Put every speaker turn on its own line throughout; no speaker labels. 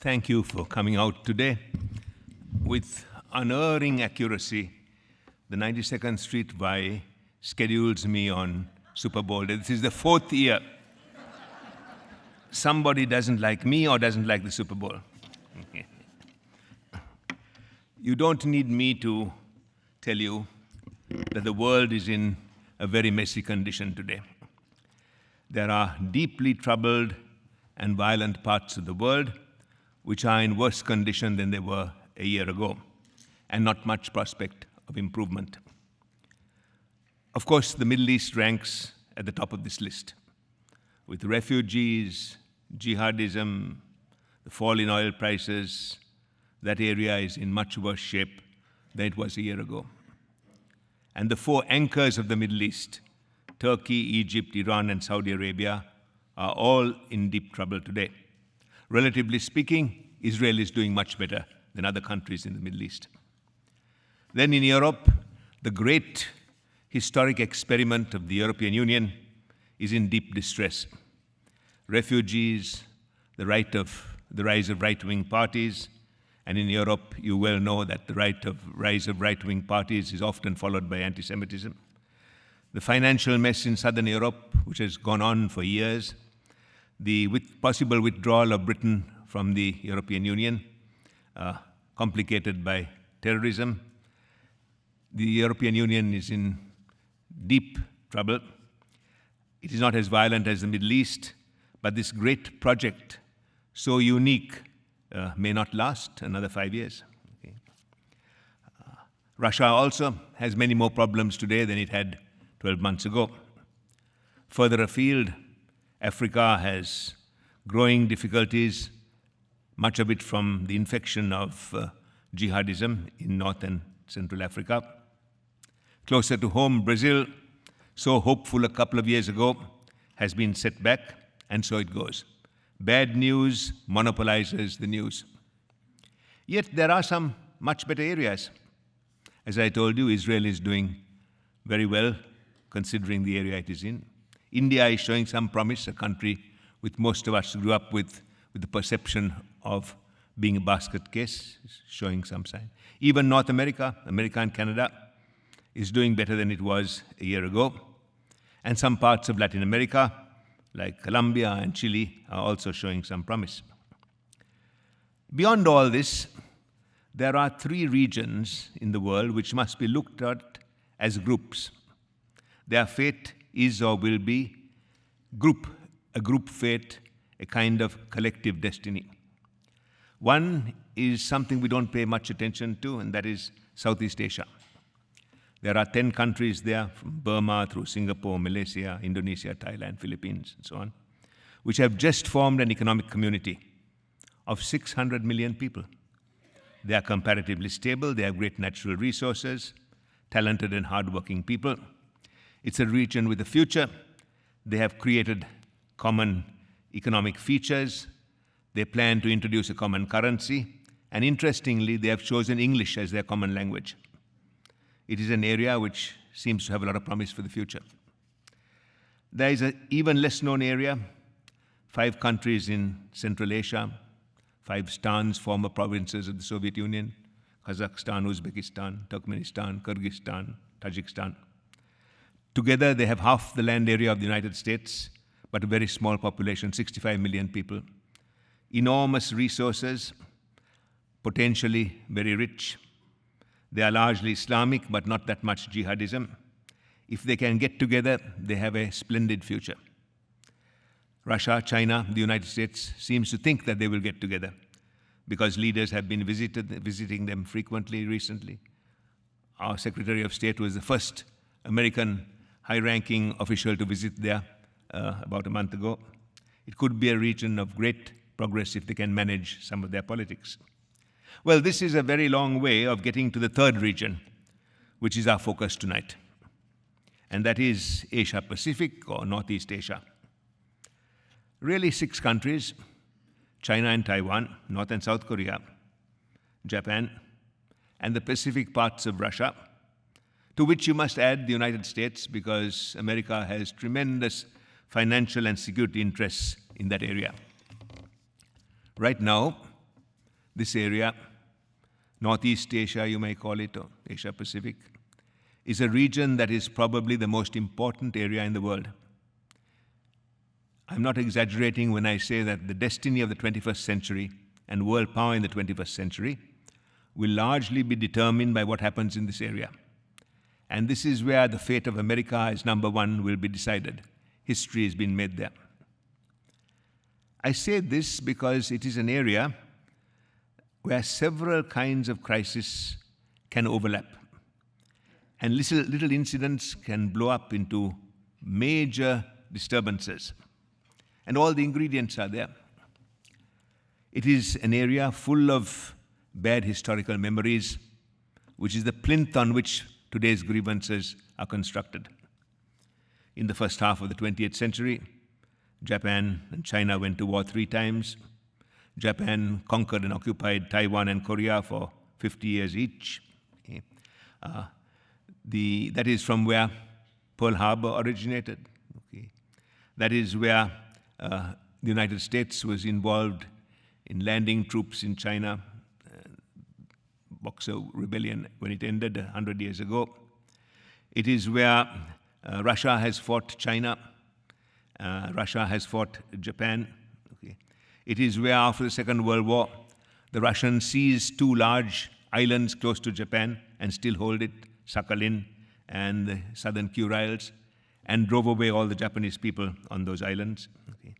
Thank you for coming out today. With unerring accuracy, the 92nd Street Y schedules me on Super Bowl Day. This is the fourth year. Somebody doesn't like me or doesn't like the Super Bowl. You don't need me to tell you that the world is in a very messy condition today. There are deeply troubled and violent parts of the world which are in worse condition than they were a year ago, and not much prospect of improvement. Of course, the Middle East ranks at the top of this list, with refugees, jihadism, the fall in oil prices. That area is in much worse shape than it was a year ago. And the four anchors of the Middle East, Turkey, Egypt, Iran, and Saudi Arabia, are all in deep trouble today. Relatively speaking, Israel is doing much better than other countries in the Middle East. Then in Europe, the great historic experiment of the European Union is in deep distress. Refugees, the rise of right-wing parties, and in Europe, you well know that the rise of right-wing parties is often followed by anti-Semitism. The financial mess in southern Europe, which has gone on for years, the possible withdrawal of Britain from the European Union, complicated by terrorism. The European Union is in deep trouble. It is not as violent as the Middle East, but this great project, so unique, may not last another 5 years. Okay. Russia also has many more problems today than it had 12 months ago. Further afield, Africa has growing difficulties, much of it from the infection of jihadism in North and Central Africa. Closer to home, Brazil, so hopeful a couple of years ago, has been set back, and so it goes. Bad news monopolizes the news. Yet there are some much better areas. As I told you, Israel is doing very well, considering the area it is in. India is showing some promise, a country which most of us grew up with the perception of being a basket case, is showing some sign. Even North America, America and Canada, is doing better than it was a year ago. And some parts of Latin America, like Colombia and Chile, are also showing some promise. Beyond all this, there are three regions in the world which must be looked at as groups. Their fate is or will be a group fate, a kind of collective destiny. One is something we don't pay much attention to, and that is Southeast Asia. There are 10 countries there, from Burma through Singapore, Malaysia, Indonesia, Thailand, Philippines, and so on, which have just formed an economic community of 600 million people. They are comparatively stable, they have great natural resources, talented and hardworking people. It's a region with a future. They have created common economic features. They plan to introduce a common currency. And interestingly, they have chosen English as their common language. It is an area which seems to have a lot of promise for the future. There is an even less known area, 5 countries in Central Asia, 5 stans, former provinces of the Soviet Union, Kazakhstan, Uzbekistan, Turkmenistan, Kyrgyzstan, Tajikistan. Together, they have half the land area of the United States, but a very small population, 65 million people. Enormous resources, potentially very rich. They are largely Islamic, but not that much jihadism. If they can get together, they have a splendid future. Russia, China, the United States seems to think that they will get together because leaders have been visiting them frequently recently. Our Secretary of State was the first American high-ranking official to visit there about a month ago. It could be a region of great progress if they can manage some of their politics. Well, this is a very long way of getting to the third region, which is our focus tonight, and that is Asia-Pacific or Northeast Asia. Really 6 countries, China and Taiwan, North and South Korea, Japan, and the Pacific parts of Russia, to which you must add the United States because America has tremendous financial and security interests in that area. Right now, This area, Northeast Asia you may call it, or Asia Pacific, is a region that is probably the most important area in the world. I'm not exaggerating when I say that the destiny of the 21st century and world power in the 21st century will largely be determined by what happens in this area. And this is where the fate of America as number one will be decided. History has been made there. I say this because it is an area where several kinds of crises can overlap. And little incidents can blow up into major disturbances. And all the ingredients are there. It is an area full of bad historical memories, which is the plinth on which today's grievances are constructed. In the first half of the 20th century, Japan and China went to war 3 times. Japan conquered and occupied Taiwan and Korea for 50 years each. Okay. That is from where Pearl Harbor originated. Okay. That is where the United States was involved in landing troops in China, Boxer Rebellion, when it ended 100 years ago. It is where Russia has fought China. Russia has fought Japan. Okay. It is where, after the Second World War, the Russians seized 2 large islands close to Japan and still hold it, Sakhalin and the southern Kurils, and drove away all the Japanese people on those islands. Okay.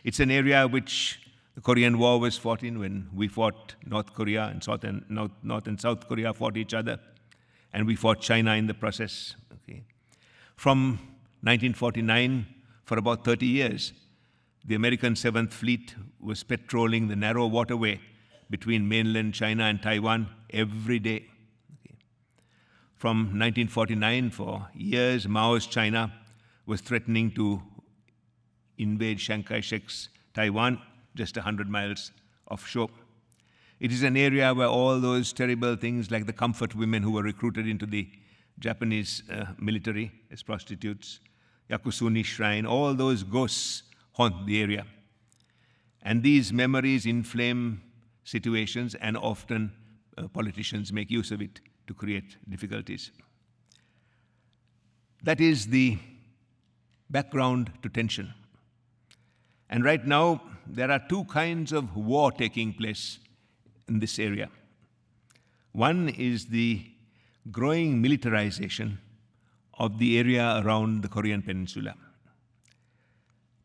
It's an area which the Korean War was fought in, when we fought North Korea, and North and South Korea fought each other, and we fought China in the process. Okay. From 1949, for about 30 years, the American 7th Fleet was patrolling the narrow waterway between mainland China and Taiwan every day. Okay. From 1949, for years, Mao's China was threatening to invade Chiang Kai-shek's Taiwan, just 100 miles offshore. It is an area where all those terrible things, like the comfort women who were recruited into the Japanese military as prostitutes, Yakusuni Shrine, all those ghosts haunt the area. And these memories inflame situations, and often politicians make use of it to create difficulties. That is the background to tension. And right now, there are 2 kinds of war taking place in this area. One is the growing militarization of the area around the Korean Peninsula.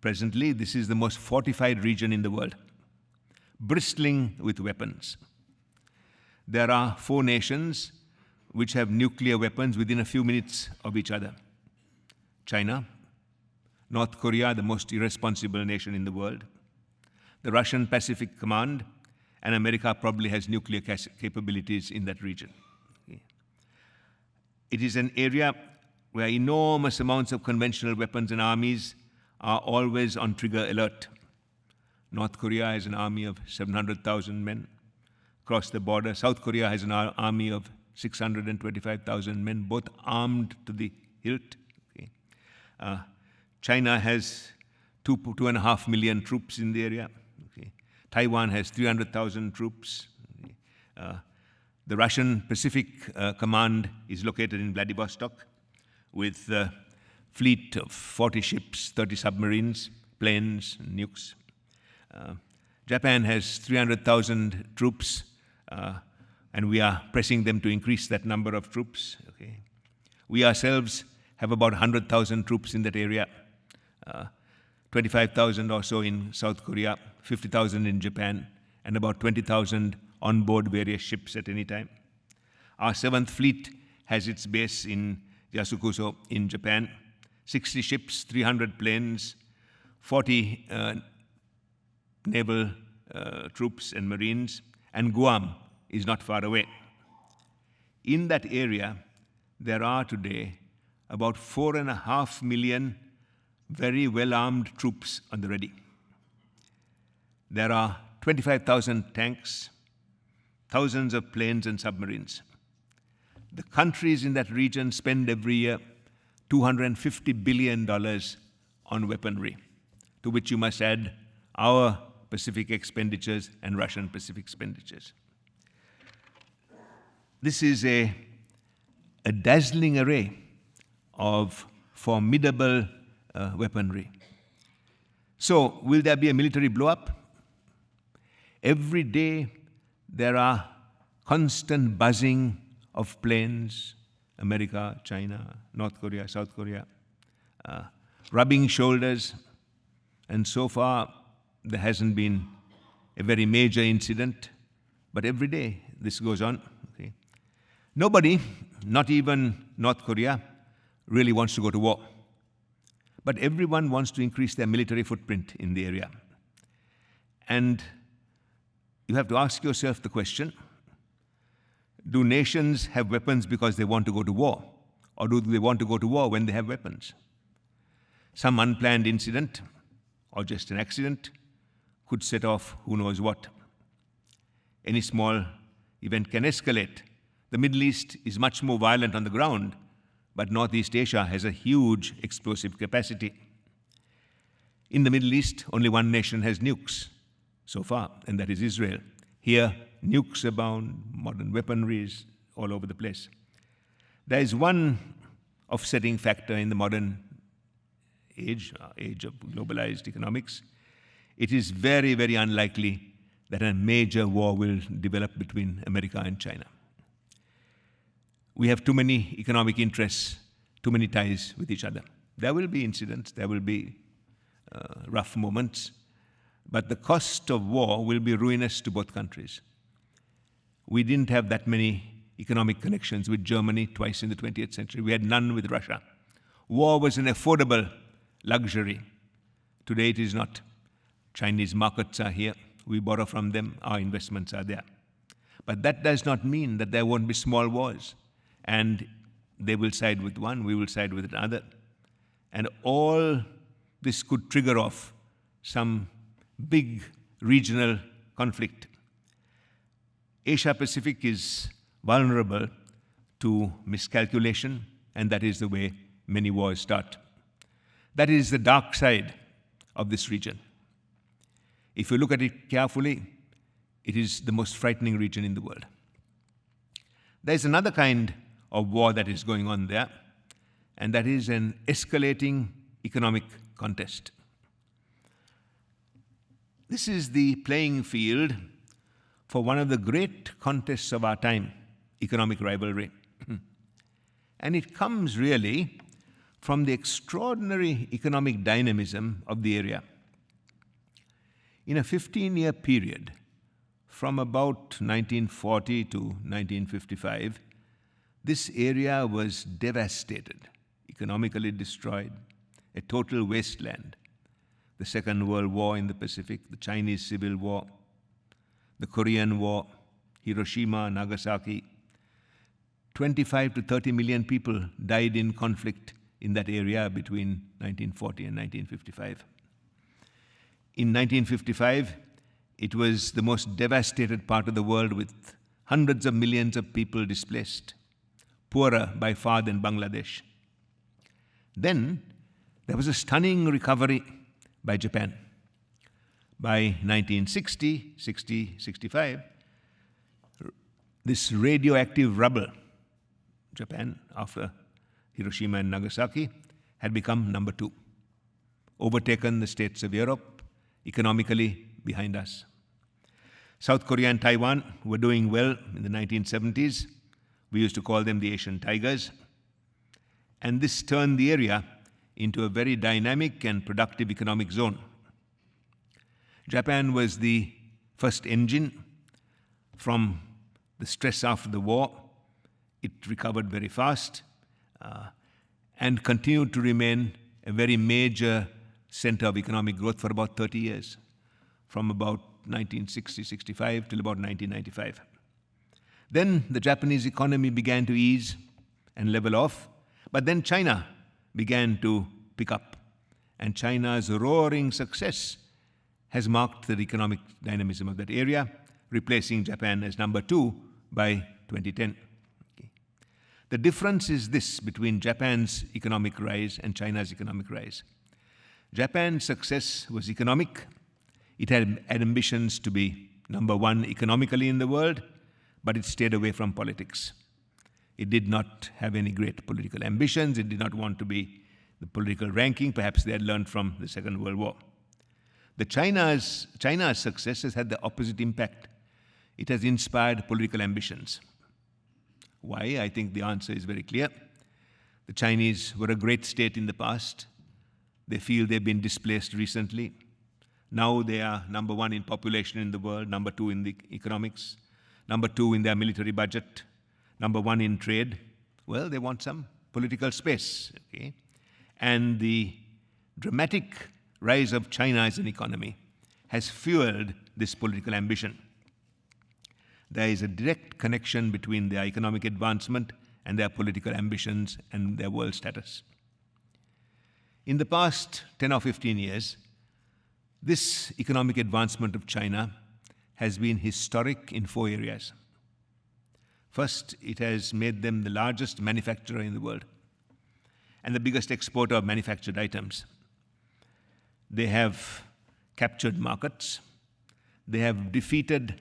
Presently, this is the most fortified region in the world, bristling with weapons. There are 4 nations which have nuclear weapons within a few minutes of each other. China, North Korea, the most irresponsible nation in the world, the Russian Pacific Command, and America probably has nuclear capabilities in that region. Okay. It is an area where enormous amounts of conventional weapons and armies are always on trigger alert. North Korea has an army of 700,000 men across the border. South Korea has an army of 625,000 men, both armed to the hilt. Okay. China has 2.5 million troops in the area. Okay. Taiwan has 300,000 troops. Okay. The Russian Pacific Command is located in Vladivostok with a fleet of 40 ships, 30 submarines, planes, and nukes. Japan has 300,000 troops, and we are pressing them to increase that number of troops. Okay. We ourselves have about 100,000 troops in that area. 25,000 or so in South Korea, 50,000 in Japan, and about 20,000 on board various ships at any time. Our 7th Fleet has its base in Yasukuso in Japan, 60 ships, 300 planes, 40 naval troops and marines, and Guam is not far away. In that area, there are today about 4.5 million very well-armed troops on the ready. There are 25,000 tanks, thousands of planes and submarines. The countries in that region spend every year $250 billion on weaponry, to which you must add our Pacific expenditures and Russian Pacific expenditures. This is a dazzling array of formidable weaponry. So, will there be a military blow-up? Every day there are constant buzzing of planes, America, China, North Korea, South Korea, rubbing shoulders, and so far there hasn't been a very major incident, but every day this goes on. Okay. Nobody, not even North Korea, really wants to go to war. But everyone wants to increase their military footprint in the area. And you have to ask yourself the question, do nations have weapons because they want to go to war? Or do they want to go to war when they have weapons? Some unplanned incident, or just an accident, could set off who knows what. Any small event can escalate. The Middle East is much more violent on the ground, but Northeast Asia has a huge explosive capacity. In the Middle East, only one nation has nukes so far, and that is Israel. Here, nukes abound, modern weaponry is all over the place. There is one offsetting factor in the modern age of globalized economics. It is very, very unlikely that a major war will develop between America and China. We have too many economic interests, too many ties with each other. There will be incidents, there will be rough moments, but the cost of war will be ruinous to both countries. We didn't have that many economic connections with Germany twice in the 20th century. We had none with Russia. War was an affordable luxury. Today it is not. Chinese markets are here. We borrow from them. Our investments are there. But that does not mean that there won't be small wars. And they will side with one, we will side with another. And all this could trigger off some big regional conflict. Asia Pacific is vulnerable to miscalculation, and that is the way many wars start. That is the dark side of this region. If you look at it carefully, it is the most frightening region in the world. There is another kind of war that is going on there, and that is an escalating economic contest. This is the playing field for one of the great contests of our time, economic rivalry. And it comes really from the extraordinary economic dynamism of the area. In a 15-year period, from about 1940 to 1955, this area was devastated, economically destroyed, a total wasteland. The Second World War in the Pacific, the Chinese Civil War, the Korean War, Hiroshima, Nagasaki. 25 to 30 million people died in conflict in that area between 1940 and 1955. In 1955, it was the most devastated part of the world with hundreds of millions of people displaced, poorer by far than Bangladesh. Then there was a stunning recovery by Japan. By 1960, 65, this radioactive rubble, Japan, after Hiroshima and Nagasaki, had become number 2, overtaken the states of Europe, economically behind us. South Korea and Taiwan were doing well in the 1970s. We used to call them the Asian Tigers. And this turned the area into a very dynamic and productive economic zone. Japan was the first engine from the stress after the war. It recovered very fast and continued to remain a very major center of economic growth for about 30 years, from about 1960-65 till about 1995. Then the Japanese economy began to ease and level off, but then China began to pick up. And China's roaring success has marked the economic dynamism of that area, replacing Japan as number 2 by 2010. Okay. The difference is this between Japan's economic rise and China's economic rise. Japan's success was economic. It had ambitions to be number one economically in the world, but it stayed away from politics. It did not have any great political ambitions. It did not want to be the political ranking. Perhaps they had learned from the Second World War. China's success has had the opposite impact. It has inspired political ambitions. Why? I think the answer is very clear. The Chinese were a great state in the past. They feel they've been displaced recently. Now they are number one in population in the world, number two in the economics, number two in their military budget, number one in trade. Well, they want some political space. Okay? And the dramatic rise of China as an economy has fueled this political ambition. There is a direct connection between their economic advancement and their political ambitions and their world status. In the past 10 or 15 years, this economic advancement of China has been historic in 4 areas. First, it has made them the largest manufacturer in the world and the biggest exporter of manufactured items. They have captured markets. They have defeated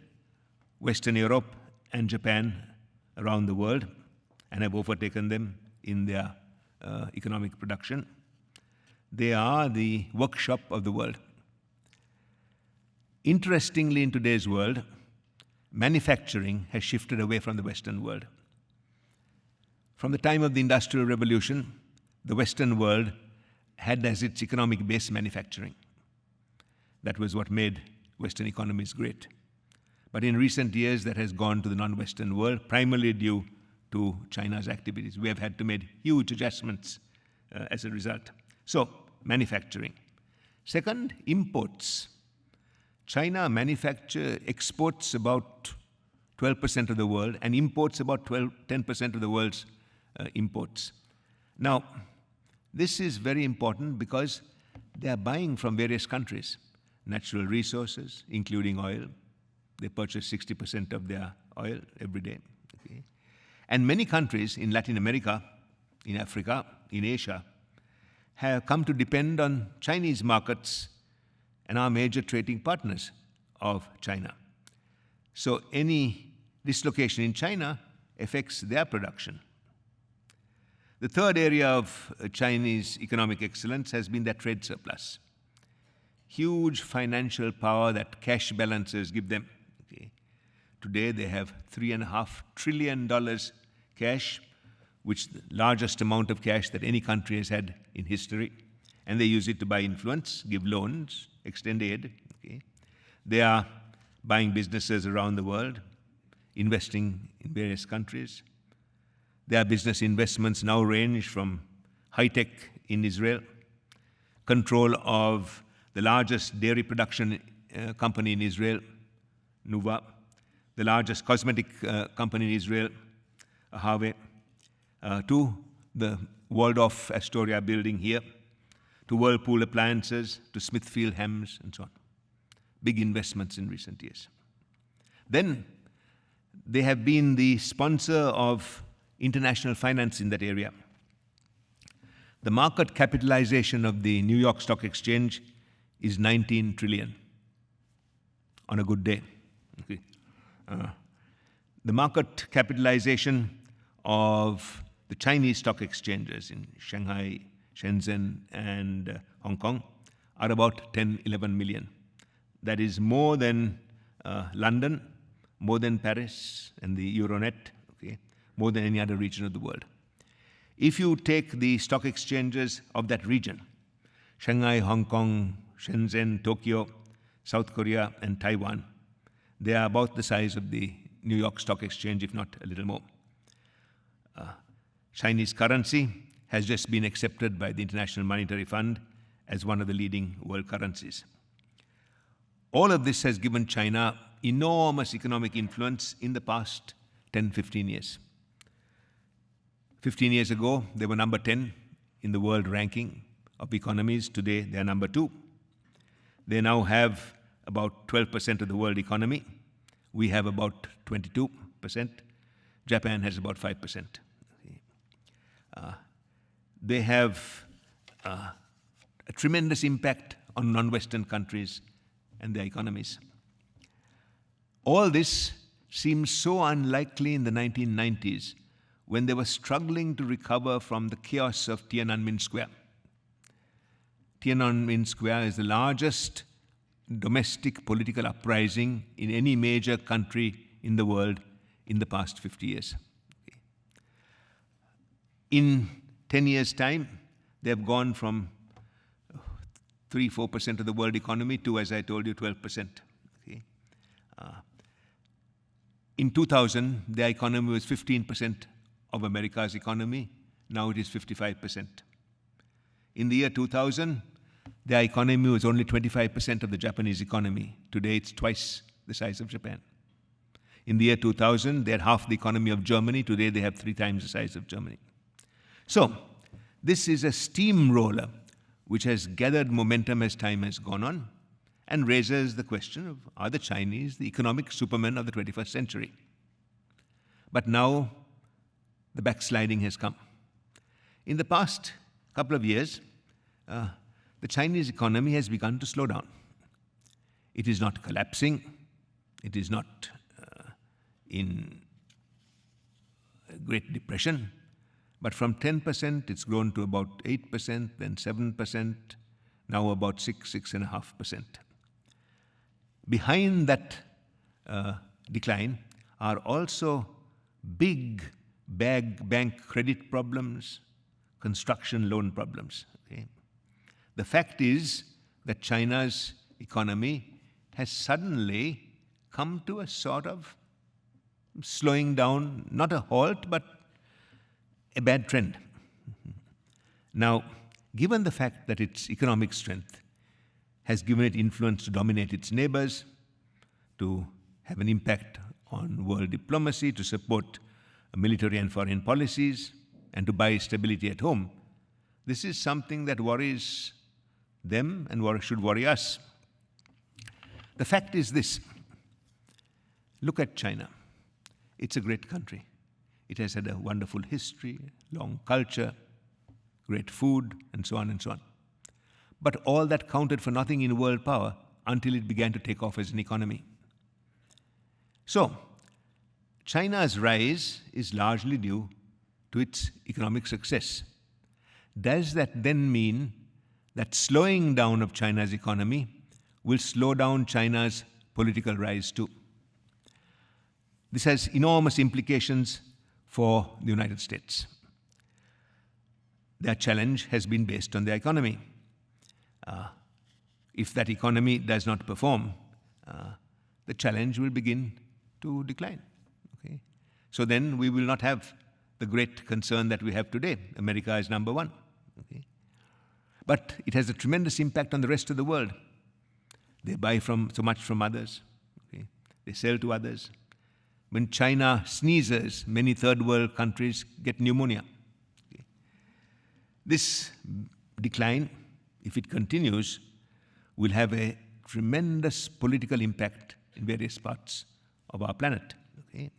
Western Europe and Japan around the world and have overtaken them in their economic production. They are the workshop of the world. Interestingly, in today's world, manufacturing has shifted away from the Western world. From the time of the Industrial Revolution, the Western world had as its economic base manufacturing. That was what made Western economies great. But in recent years, that has gone to the non-Western world, primarily due to China's activities. We have had to make huge adjustments as a result. So, manufacturing. Second, imports. China exports about 12% of the world and imports about 10% of the world's imports. Now, this is very important because they are buying from various countries, natural resources, including oil. They purchase 60% of their oil every day. Okay? And many countries in Latin America, in Africa, in Asia, have come to depend on Chinese markets and are major trading partners of China. So any dislocation in China affects their production. The third area of Chinese economic excellence has been their trade surplus. Huge financial power that cash balances give them. Okay. Today they have $3.5 trillion cash, which is the largest amount of cash that any country has had in history. And they use it to buy influence, give loans, extend aid. Okay. They are buying businesses around the world, investing in various countries. Their business investments now range from high-tech in Israel, control of the largest dairy production company in Israel, Nuva, the largest cosmetic company in Israel, Ahave, to the Waldorf Astoria building here, to Whirlpool Appliances, to Smithfield Hems, and so on. Big investments in recent years. Then they have been the sponsor of international finance in that area. The market capitalization of the New York Stock Exchange is 19 trillion on a good day. Okay. The market capitalization of the Chinese stock exchanges in Shanghai, Shenzhen, and Hong Kong are about 10, 11 million. That is more than London, more than Paris and the Euronet, okay, more than any other region of the world. If you take the stock exchanges of that region, Shanghai, Hong Kong, Shenzhen, Tokyo, South Korea, and Taiwan, they are about the size of the New York Stock Exchange, if not a little more. Chinese currency has just been accepted by the International Monetary Fund as one of the leading world currencies. All of this has given China enormous economic influence in the past 10, 15 years. 15 years ago, they were number 10 in the world ranking of economies. Today, they are number 2. They now have about 12% of the world economy. We have about 22%. Japan has about 5%. They have a tremendous impact on non-Western countries and their economies. All this seems so unlikely in the 1990s, when they were struggling to recover from the chaos of Tiananmen Square. Tiananmen Square is the largest domestic political uprising in any major country in the world in the past 50 years. In 10 years' time, they have gone from 3-4% of the world economy to, as I told you, 12%. Okay. In 2000, their economy was 15% of America's economy. Now it is 55%. In the year 2000, their economy was only 25% of the Japanese economy. Today, it's twice the size of Japan. In the year 2000, they had half the economy of Germany. Today, they have 3 times the size of Germany. So, this is a steamroller which has gathered momentum as time has gone on and raises the question of, are the Chinese the economic supermen of the 21st century? But now, the backsliding has come. In the past couple of years, the Chinese economy has begun to slow down. It is not collapsing. It is not in a Great Depression. But from 10%, it's grown to about 8%, then 7%, now about 6.5%. Behind that decline are also big bank credit problems, construction loan problems. Okay? The fact is that China's economy has suddenly come to a sort of slowing down, not a halt, but a bad trend. Now, given the fact that its economic strength has given it influence to dominate its neighbors, to have an impact on world diplomacy, to support military and foreign policies, and to buy stability at home, this is something that worries them and should worry us. The fact is this. Look at China. It's a great country. It has had a wonderful history, long culture, great food, and so on and so on. But all that counted for nothing in world power until it began to take off as an economy. So, China's rise is largely due to its economic success. Does that then mean that slowing down of China's economy will slow down China's political rise too? This has enormous implications for the United States. Their challenge has been based on their economy. If that economy does not perform, the challenge will begin to decline. Okay? So then we will not have the great concern that we have today. America is number one. Okay? But it has a tremendous impact on the rest of the world. They buy so much from others. Okay? They sell to others. When China sneezes, many third world countries get pneumonia. Okay. This decline, if it continues, will have a tremendous political impact in various parts of our planet. Okay.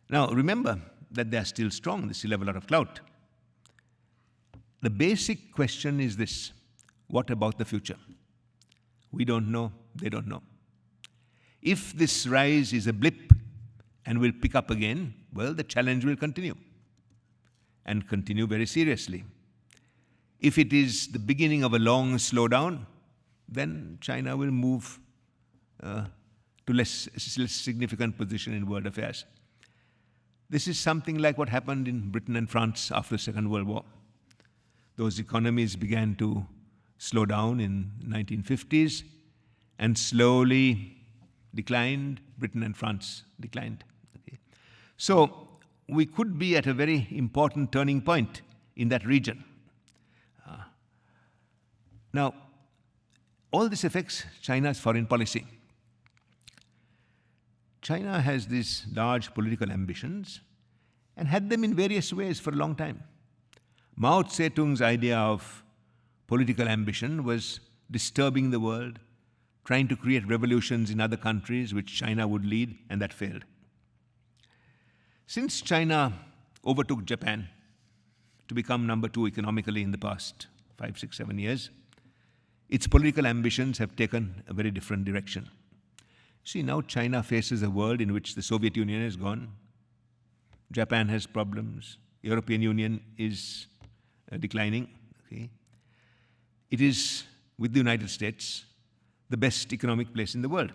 Now, remember that they are still strong. They still have a lot of clout. The basic question is this: what about the future? We don't know. They don't know. If this rise is a blip and will pick up again, well, the challenge will continue, and continue very seriously. If it is the beginning of a long slowdown, then China will move to less significant position in world affairs. This is something like what happened in Britain and France after the Second World War. Those economies began to slow down in the 1950s and slowly declined. Britain and France declined. Okay. So we could be at a very important turning point in that region. Now, all this affects China's foreign policy. China has these large political ambitions and had them in various ways for a long time. Mao Zedong's idea of political ambition was disturbing the world, trying to create revolutions in other countries which China would lead, and that failed. Since China overtook Japan to become number 2 economically in the past 5, 6, 7 years, its political ambitions have taken a very different direction. See, now China faces a world in which the Soviet Union has gone, Japan has problems, European Union is declining. Okay? It is, with the United States, the best economic place in the world.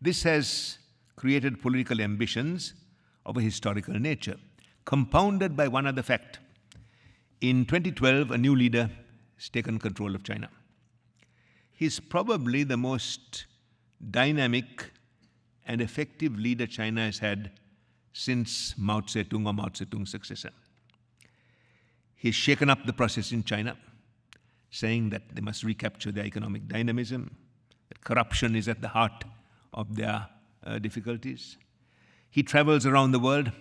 This has created political ambitions of a historical nature, compounded by one other fact. In 2012, a new leader has taken control of China. He's probably the most dynamic and effective leader China has had since Mao Zedong or Mao Zedong's successor. He's shaken up the process in China, saying that they must recapture their economic dynamism, that corruption is at the heart of their difficulties. He travels around the world,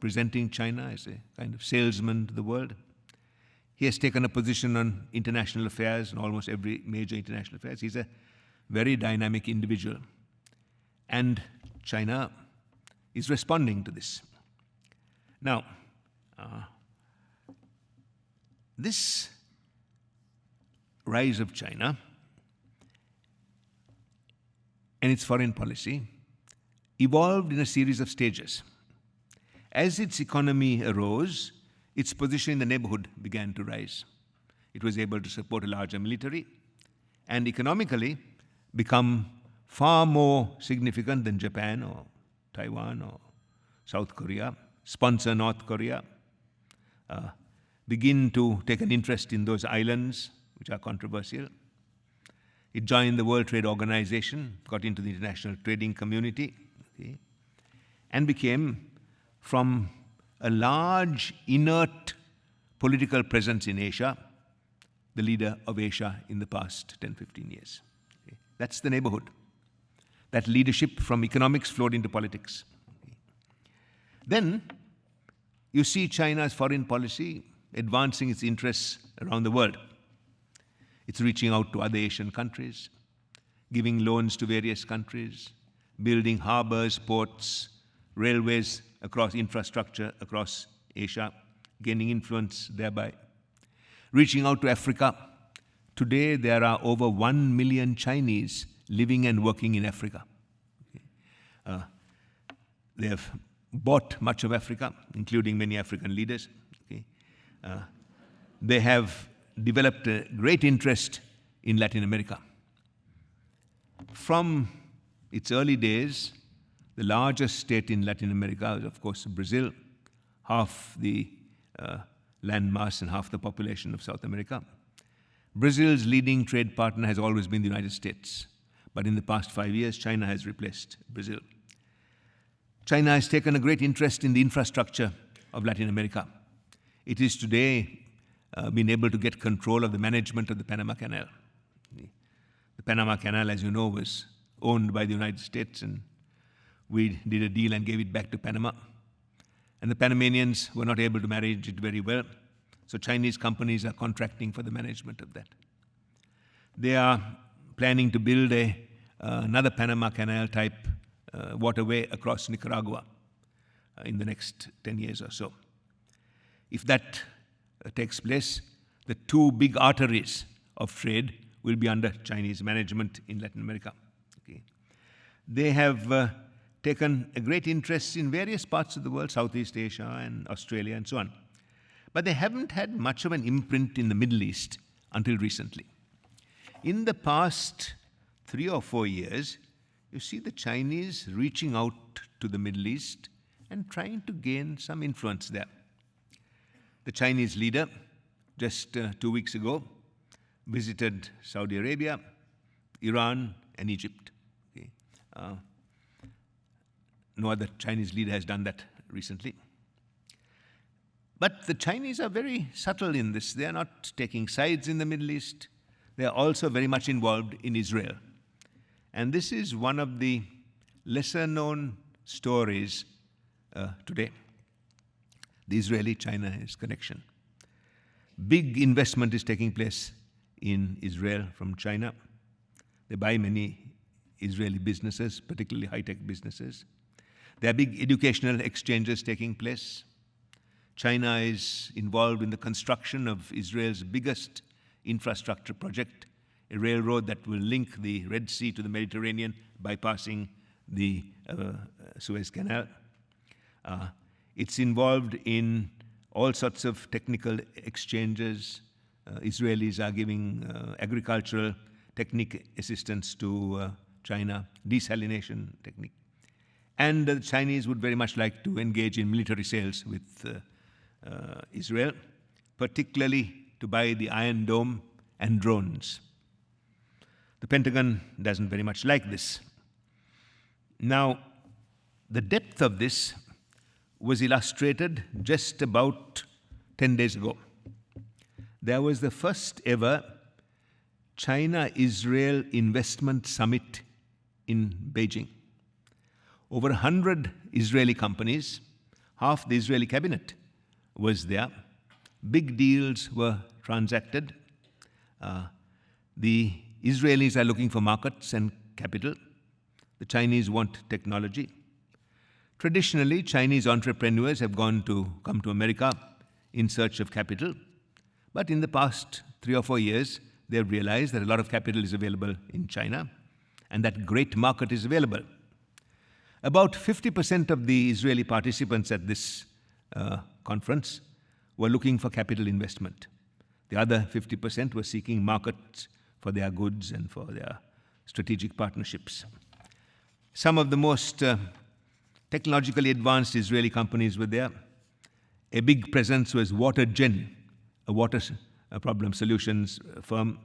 presenting China as a kind of salesman to the world. He has taken a position on international affairs, and almost every major international affairs. He's a very dynamic individual. And China is responding to this. Now, this rise of China and its foreign policy evolved in a series of stages. As its economy arose, its position in the neighborhood began to rise. It was able to support a larger military and economically become far more significant than Japan or Taiwan or South Korea, sponsor North Korea, begin to take an interest in those islands which are controversial. It joined the World Trade Organization, got into the international trading community, okay, and became, from a large, inert political presence in Asia, the leader of Asia in the past 10, 15 years. Okay. That's the neighborhood. That leadership from economics flowed into politics. Okay. Then you see China's foreign policy advancing its interests around the world. It's reaching out to other Asian countries, giving loans to various countries, building harbors, ports, railways across infrastructure across Asia, gaining influence thereby. Reaching out to Africa. Today there are over 1 million Chinese living and working in Africa. Okay. They have bought much of Africa, including many African leaders. Okay. They have developed a great interest in Latin America. From its early days, the largest state in Latin America is, of course, Brazil, half the landmass and half the population of South America. Brazil's leading trade partner has always been the United States, but in the past 5 years, China has replaced Brazil. China has taken a great interest in the infrastructure of Latin America. It is today been able to get control of the management of the Panama Canal. The Panama Canal, as you know, was owned by the United States, and we did a deal and gave it back to Panama. And the Panamanians were not able to manage it very well, so Chinese companies are contracting for the management of that. They are planning to build another Panama Canal type waterway across Nicaragua in the next 10 years or so. If that takes place, the two big arteries of trade will be under Chinese management in Latin America. Okay. They have taken a great interest in various parts of the world, Southeast Asia and Australia and so on. But they haven't had much of an imprint in the Middle East until recently. In the past 3 or 4 years, you see the Chinese reaching out to the Middle East and trying to gain some influence there. The Chinese leader, just 2 weeks ago, visited Saudi Arabia, Iran, and Egypt. Okay. No other Chinese leader has done that recently. But the Chinese are very subtle in this. They are not taking sides in the Middle East. They are also very much involved in Israel. And this is one of the lesser-known stories today, the Israeli-China connection. Big investment is taking place in Israel from China. They buy many Israeli businesses, particularly high-tech businesses. There are big educational exchanges taking place. China is involved in the construction of Israel's biggest infrastructure project a railroad that will link the Red Sea to the Mediterranean, bypassing the Suez Canal. It's involved in all sorts of technical exchanges. Israelis are giving agricultural technique assistance to China, desalination technique. And the Chinese would very much like to engage in military sales with Israel, particularly to buy the Iron Dome and drones. The Pentagon doesn't very much like this. Now, the depth of this was illustrated just about 10 days ago. There was the first ever China-Israel Investment Summit in Beijing. Over 100 Israeli companies, half the Israeli cabinet was there. Big deals were transacted. The Israelis are looking for markets and capital. The Chinese want technology. Traditionally, Chinese entrepreneurs have come to America in search of capital. But in the past 3 or 4 years, they have realized that a lot of capital is available in China and that great market is available. About 50% of the Israeli participants at this conference were looking for capital investment. The other 50% were seeking markets for their goods and for their strategic partnerships. Some of the most technologically advanced Israeli companies were there. A big presence was WaterGen, a water problem solutions firm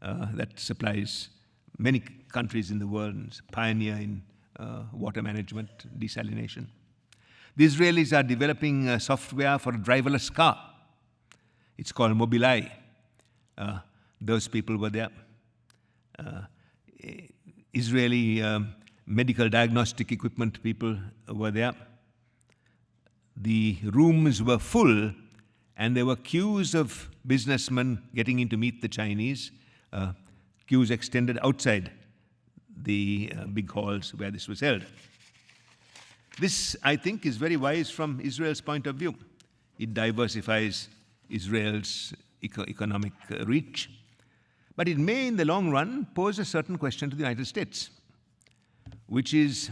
that supplies many countries in the world and is a pioneer in water management, desalination. The Israelis are developing software for a driverless car. It's called Mobileye. Those people were there. Israeli medical diagnostic equipment people were there. The rooms were full, and there were queues of businessmen getting in to meet the Chinese, queues extended outside the big halls where this was held. This, I think, is very wise from Israel's point of view. It diversifies Israel's economic reach. But it may, in the long run, pose a certain question to the United States, which is,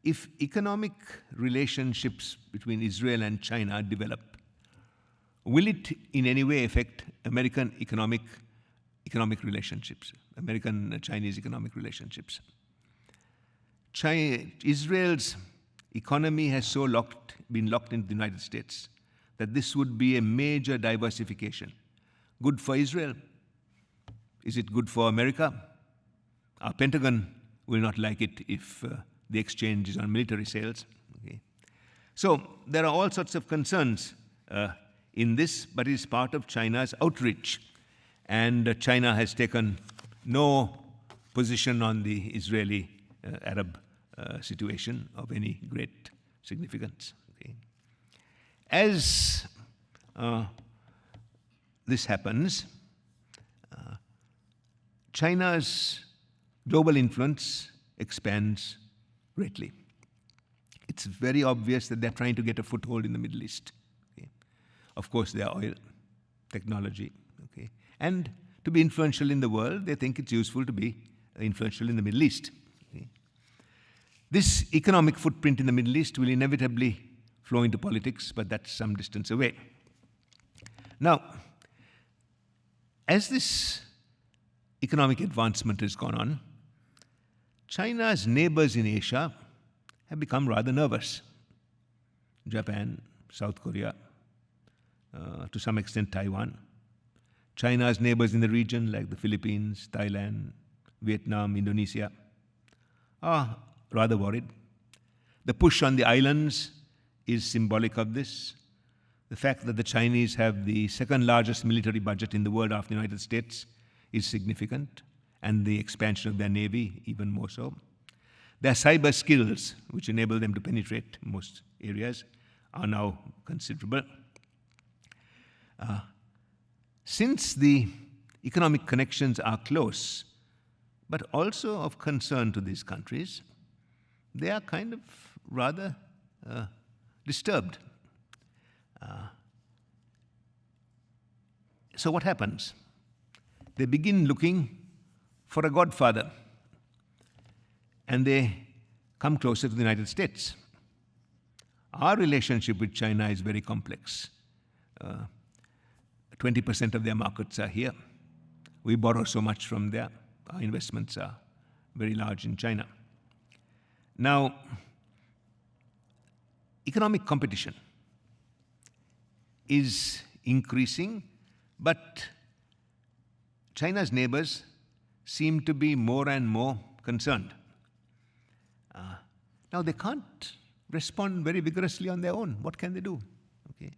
if economic relationships between Israel and China develop, will it in any way affect American economic relationships, American-Chinese economic relationships? Israel's economy has so been locked into the United States that this would be a major diversification. Good for Israel. Is it good for America? Our Pentagon will not like it if the exchange is on military sales. Okay. So there are all sorts of concerns in this, but it is part of China's outreach. And China has taken no position on the Israeli-Arab situation of any great significance. Okay. As this happens, China's global influence expands greatly. It's very obvious that they're trying to get a foothold in the Middle East. Okay. Of course, their oil, technology. Okay. And to be influential in the world, they think it's useful to be influential in the Middle East. Okay. This economic footprint in the Middle East will inevitably flow into politics, but that's some distance away. Now, as this economic advancement has gone on, China's neighbors in Asia have become rather nervous. Japan, South Korea, to some extent Taiwan. China's neighbors in the region, like the Philippines, Thailand, Vietnam, Indonesia, are rather worried. The push on the islands is symbolic of this. The fact that the Chinese have the second largest military budget in the world after the United States is significant, and the expansion of their navy even more so. Their cyber skills, which enable them to penetrate most areas, are now considerable. Since the economic connections are close, but also of concern to these countries, they are kind of rather disturbed. So what happens? they begin looking for a godfather. And they come closer to the United States. Our relationship with China is very complex. 20% of their markets are here. We borrow so much from there. Our investments are very large in China. Now, economic competition is increasing, but China's neighbors seem to be more and more concerned. Now, they can't respond very vigorously on their own. What can they do? Okay.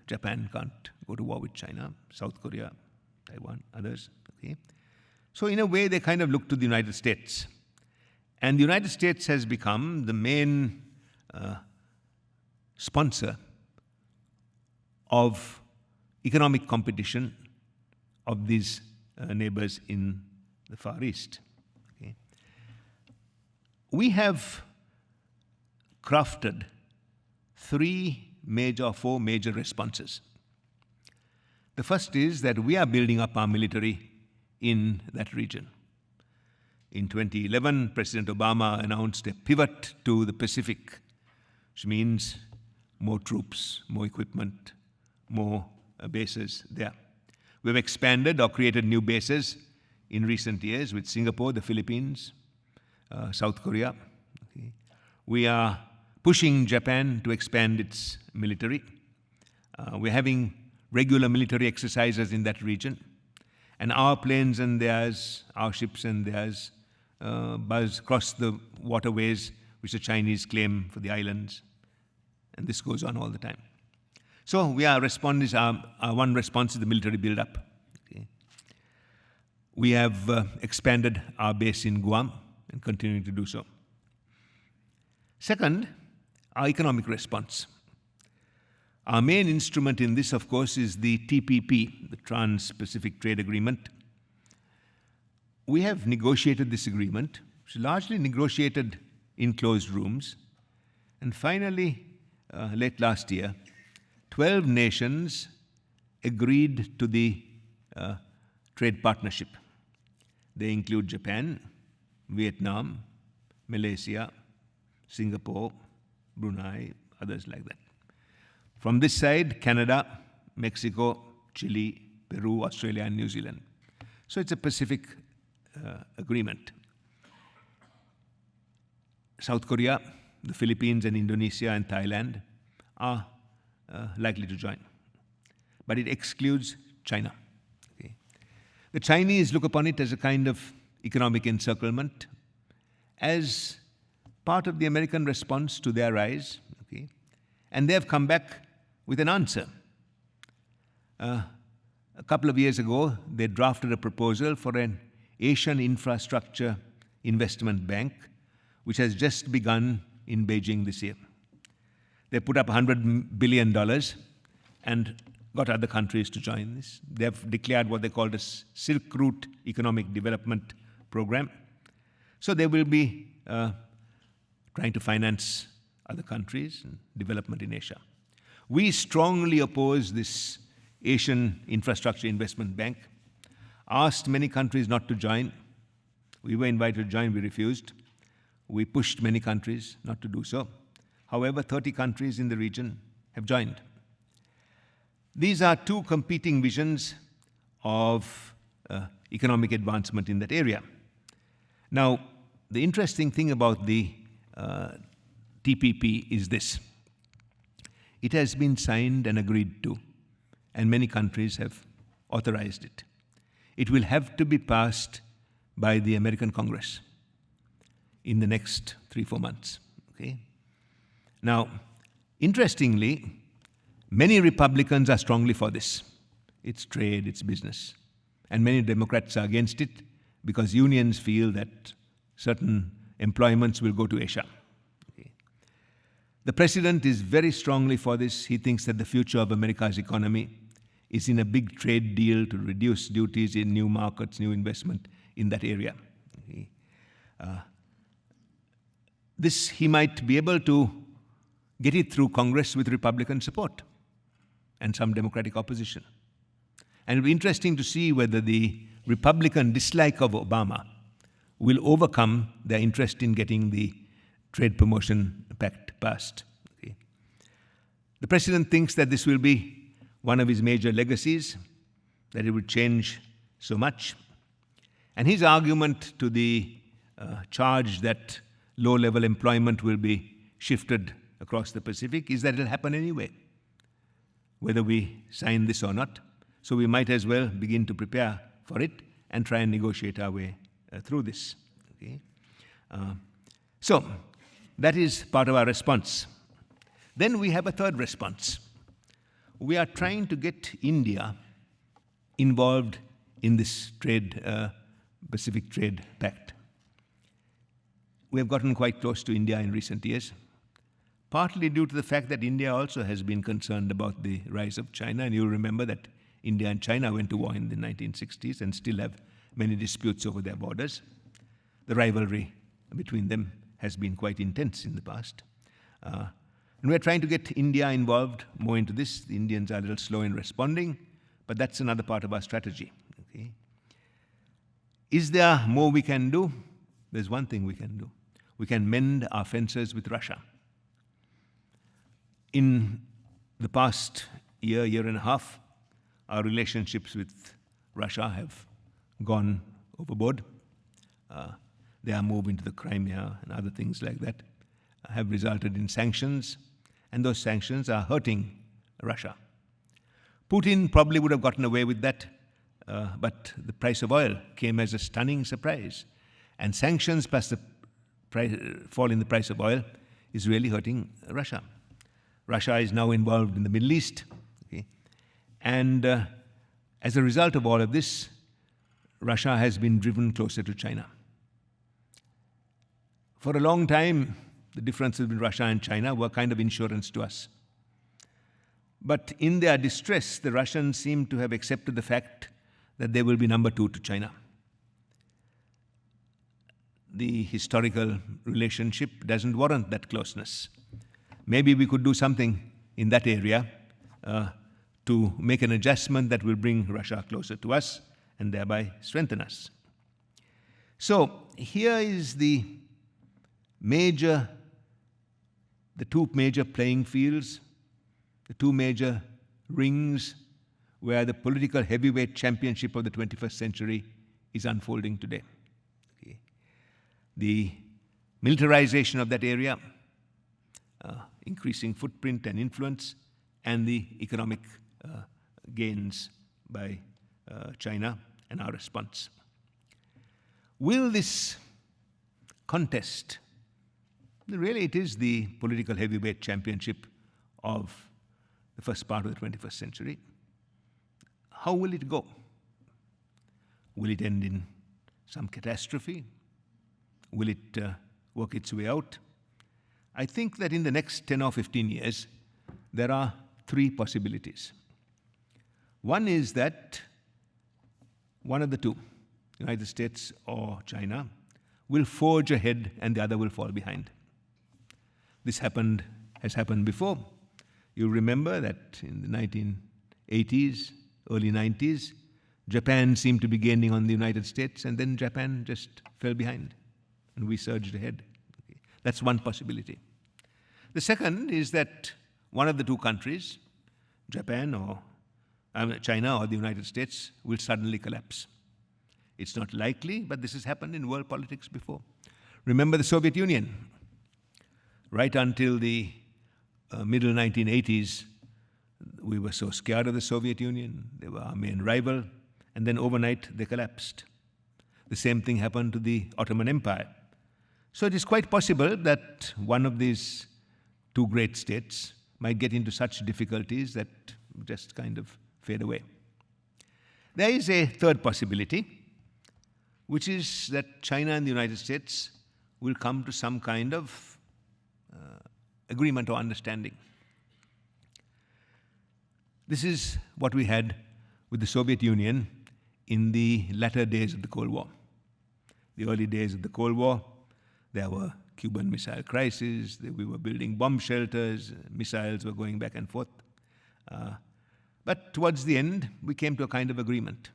Japan can't go to war with China, South Korea, Taiwan, others. Okay. So in a way, they kind of look to the United States. And the United States has become the main sponsor of economic competition of these neighbors in the Far East. Okay. We have crafted four major responses. The first is that we are building up our military in that region. In 2011, President Obama announced a pivot to the Pacific, which means more troops, more equipment, more bases there. We've expanded or created new bases in recent years with Singapore, the Philippines, South Korea. Okay. We are pushing Japan to expand its military. We're having regular military exercises in that region. And our planes and theirs, our ships and theirs, buzz across the waterways which the Chinese claim for the islands. And this goes on all the time. So our one response is the military build-up. Okay. We have expanded our base in Guam and continuing to do so. Second, our economic response. Our main instrument in this, of course, is the TPP, the Trans-Pacific Trade Agreement. We have negotiated this agreement, which is largely negotiated in closed rooms. And finally, late last year, 12 nations agreed to the trade partnership. They include Japan, Vietnam, Malaysia, Singapore, Brunei, others like that. From this side, Canada, Mexico, Chile, Peru, Australia, and New Zealand. So it's a Pacific agreement. South Korea, the Philippines, and Indonesia, and Thailand are likely to join. But it excludes China. Okay. The Chinese look upon it as a kind of economic encirclement, as part of the American response to their rise. Okay. And they have come back with an answer. A couple of years ago, they drafted a proposal for an Asian Infrastructure Investment Bank, which has just begun in Beijing this year. They put up $100 billion and got other countries to join this. They have declared what they call a Silk Route Economic Development Program. So they will be trying to finance other countries and development in Asia. We strongly oppose this Asian Infrastructure Investment Bank, asked many countries not to join. We were invited to join, we refused. We pushed many countries not to do so. However, 30 countries in the region have joined. These are two competing visions of economic advancement in that area. Now, the interesting thing about the TPP is this. It has been signed and agreed to, and many countries have authorized it. It will have to be passed by the American Congress in the next 3-4 months. Okay? Now, interestingly, many Republicans are strongly for this. It's trade, it's business. And many Democrats are against it because unions feel that certain employments will go to Asia. Okay. The president is very strongly for this. He thinks that the future of America's economy is in a big trade deal to reduce duties in new markets, new investment in that area. Okay. This he might be able to get it through Congress with Republican support and some Democratic opposition. And it'll be interesting to see whether the Republican dislike of Obama will overcome their interest in getting the Trade Promotion Pact passed. Okay. The president thinks that this will be one of his major legacies, that it will change so much. And his argument to the charge that low-level employment will be shifted across the Pacific is that it will happen anyway, whether we sign this or not. So we might as well begin to prepare for it and try and negotiate our way through this. Okay? So that is part of our response. Then we have a third response. We are trying to get India involved in this Pacific Trade Pact. We have gotten quite close to India in recent years, partly due to the fact that India also has been concerned about the rise of China. And you'll remember that India and China went to war in the 1960s and still have many disputes over their borders. The rivalry between them has been quite intense in the past. And we're trying to get India involved more into this. The Indians are a little slow in responding, but that's another part of our strategy. Okay? Is there more we can do? There's one thing we can do. We can mend our fences with Russia. In the past year and a half, our relationships with Russia have gone overboard. Their move into the Crimea and other things like that have resulted in sanctions, and those sanctions are hurting Russia. Putin probably would have gotten away with that, but the price of oil came as a stunning surprise. And sanctions plus the fall in the price of oil is really hurting Russia. Russia is now involved in the Middle East. Okay? And as a result of all of this, Russia has been driven closer to China. For a long time, the differences between Russia and China were kind of insurance to us. But in their distress, the Russians seem to have accepted the fact that they will be number two to China. The historical relationship doesn't warrant that closeness. Maybe we could do something in that area to make an adjustment that will bring Russia closer to us and thereby strengthen us. So here is the two major playing fields, the two major rings where the political heavyweight championship of the 21st century is unfolding today. Okay. The militarization of that area, increasing footprint and influence, and the economic gains by China and our response. Will this contest, really it is the political heavyweight championship of the first part of the 21st century, how will it go? Will it end in some catastrophe? Will it work its way out? I think that in the next 10 or 15 years, there are three possibilities. One is that one of the two, United States or China, will forge ahead and the other will fall behind. This has happened before. You remember that in the 1980s, early 90s, Japan seemed to be gaining on the United States, and then Japan just fell behind, and we surged ahead. Okay. That's one possibility. The second is that one of the two countries, China or the United States, will suddenly collapse. It's not likely, but this has happened in world politics before. Remember the Soviet Union. Right until the middle 1980s, we were so scared of the Soviet Union. They were our main rival. And then overnight, they collapsed. The same thing happened to the Ottoman Empire. So it is quite possible that one of these two great states might get into such difficulties that just kind of fade away. There is a third possibility, which is that China and the United States will come to some kind of agreement or understanding. This is what we had with the Soviet Union in the latter days of the Cold War. The early days of the Cold War, there were Cuban Missile Crisis, we were building bomb shelters, missiles were going back and forth. But towards the end, we came to a kind of agreement.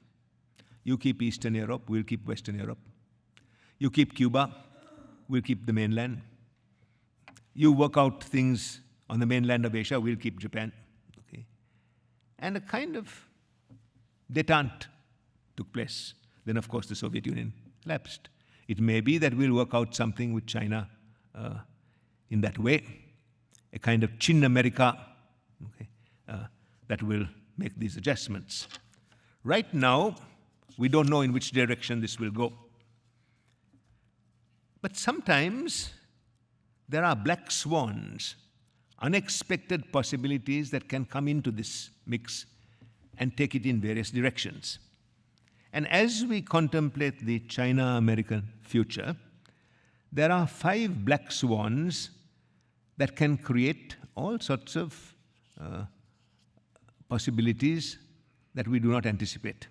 You keep Eastern Europe, we'll keep Western Europe. You keep Cuba, we'll keep the mainland. You work out things on the mainland of Asia, we'll keep Japan. Okay. And a kind of détente took place. Then, of course, the Soviet Union collapsed. It may be that we'll work out something with China in that way, a kind of Chin America, okay, that will make these adjustments. Right now, we don't know in which direction this will go. But sometimes there are black swans, unexpected possibilities that can come into this mix and take it in various directions. And as we contemplate the China-American future, there are 5 black swans that can create all sorts of possibilities that we do not anticipate.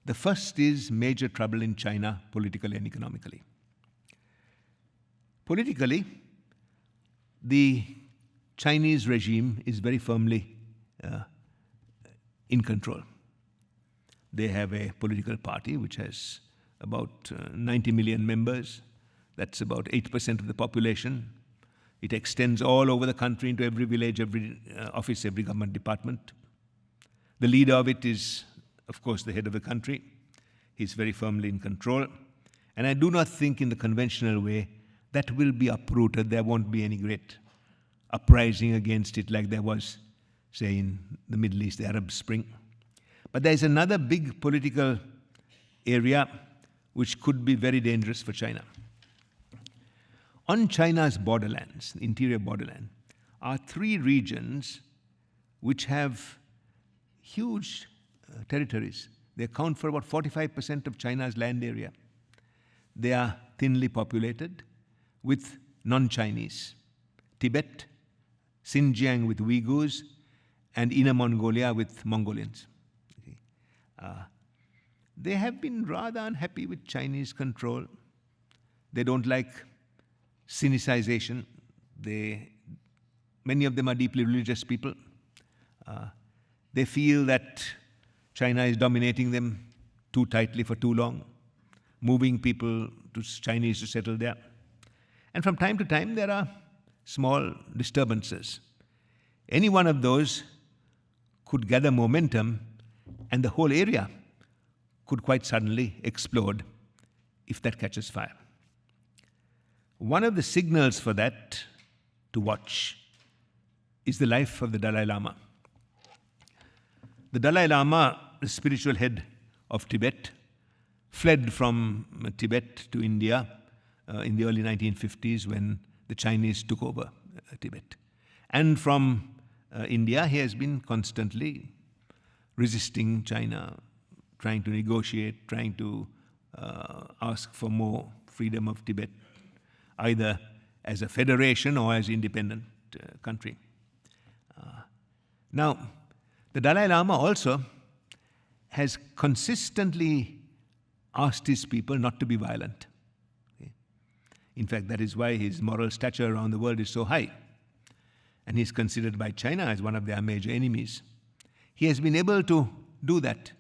The first is major trouble in China, politically and economically. Politically, the Chinese regime is very firmly in control. They have a political party which has about 90 million members. That's about 8% of the population. It extends all over the country into every village, every office, every government department. The leader of it is, of course, the head of the country. He's very firmly in control. And I do not think in the conventional way that will be uprooted. There won't be any great uprising against it like there was, say, in the Middle East, the Arab Spring. But there's another big political area which could be very dangerous for China. On China's borderlands, interior borderland, are 3 regions which have huge territories. They account for about 45% of China's land area. They are thinly populated with non-Chinese. Tibet, Xinjiang with Uyghurs, and Inner Mongolia with Mongolians. Okay. They have been rather unhappy with Chinese control. They don't like Sinicization. Many of them are deeply religious people. They feel that China is dominating them too tightly for too long, moving people to Chinese to settle there. And from time to time, there are small disturbances. Any one of those could gather momentum, and the whole area could quite suddenly explode if that catches fire. One of the signals for that to watch is the life of the Dalai Lama. The Dalai Lama, the spiritual head of Tibet, fled from Tibet to India in the early 1950s when the Chinese took over Tibet. And from India, he has been constantly resisting China, trying to negotiate, trying to ask for more freedom of Tibet, either as a federation or as an independent country. Now, the Dalai Lama also has consistently asked his people not to be violent. Okay? In fact, that is why his moral stature around the world is so high. And he's considered by China as one of their major enemies. He has been able to do that.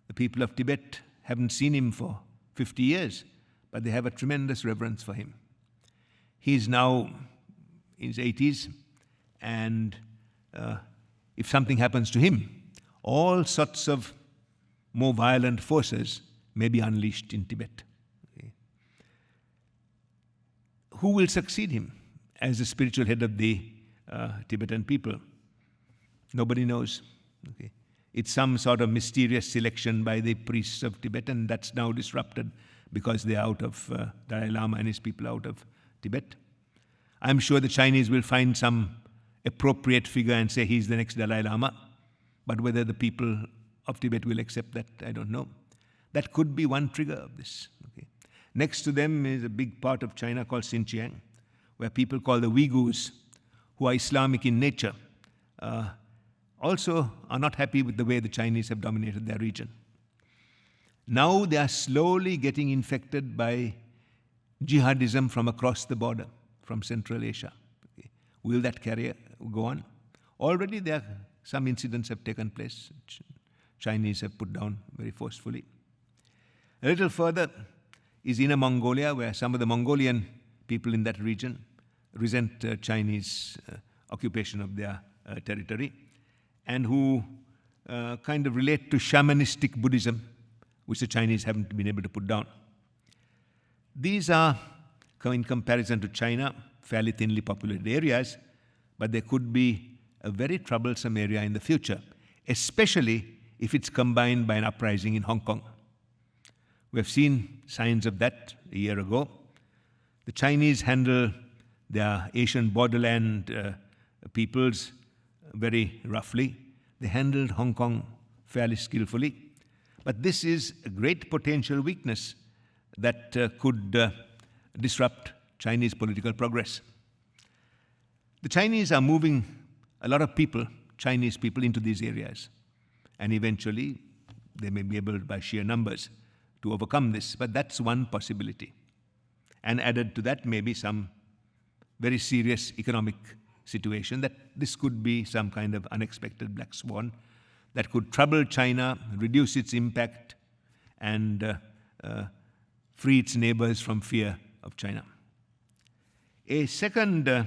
The people of Tibet haven't seen him for 50 years, but they have a tremendous reverence for him. He's now in his 80s, and if something happens to him, all sorts of more violent forces may be unleashed in Tibet. Okay. Who will succeed him as the spiritual head of the Tibetan people? Nobody knows. Okay. It's some sort of mysterious selection by the priests of Tibet, and that's now disrupted because they are out of Dalai Lama and his people out of Tibet. I'm sure the Chinese will find some appropriate figure and say he's the next Dalai Lama, but whether the people of Tibet will accept that, I don't know. That could be one trigger of this. Okay. Next to them is a big part of China called Xinjiang, where people called the Uyghurs, who are Islamic in nature, also are not happy with the way the Chinese have dominated their region. Now they are slowly getting infected by jihadism from across the border, from Central Asia. Okay. Will that carrier go on? Already there are some incidents have taken place, which Chinese have put down very forcefully. A little further is Inner Mongolia, where some of the Mongolian people in that region resent Chinese occupation of their territory, and who kind of relate to shamanistic Buddhism, which the Chinese haven't been able to put down. These are, in comparison to China, fairly thinly populated areas, but they could be a very troublesome area in the future, especially if it's combined by an uprising in Hong Kong. We have seen signs of that a year ago. The Chinese handle their Asian borderland peoples very roughly. They handled Hong Kong fairly skillfully. But this is a great potential weakness that could disrupt Chinese political progress. The Chinese are moving a lot of people, Chinese people, into these areas. And eventually, they may be able, by sheer numbers, to overcome this. But that's one possibility. And added to that may be some very serious economic situation, that this could be some kind of unexpected black swan that could trouble China, reduce its impact, and free its neighbors from fear of China. A second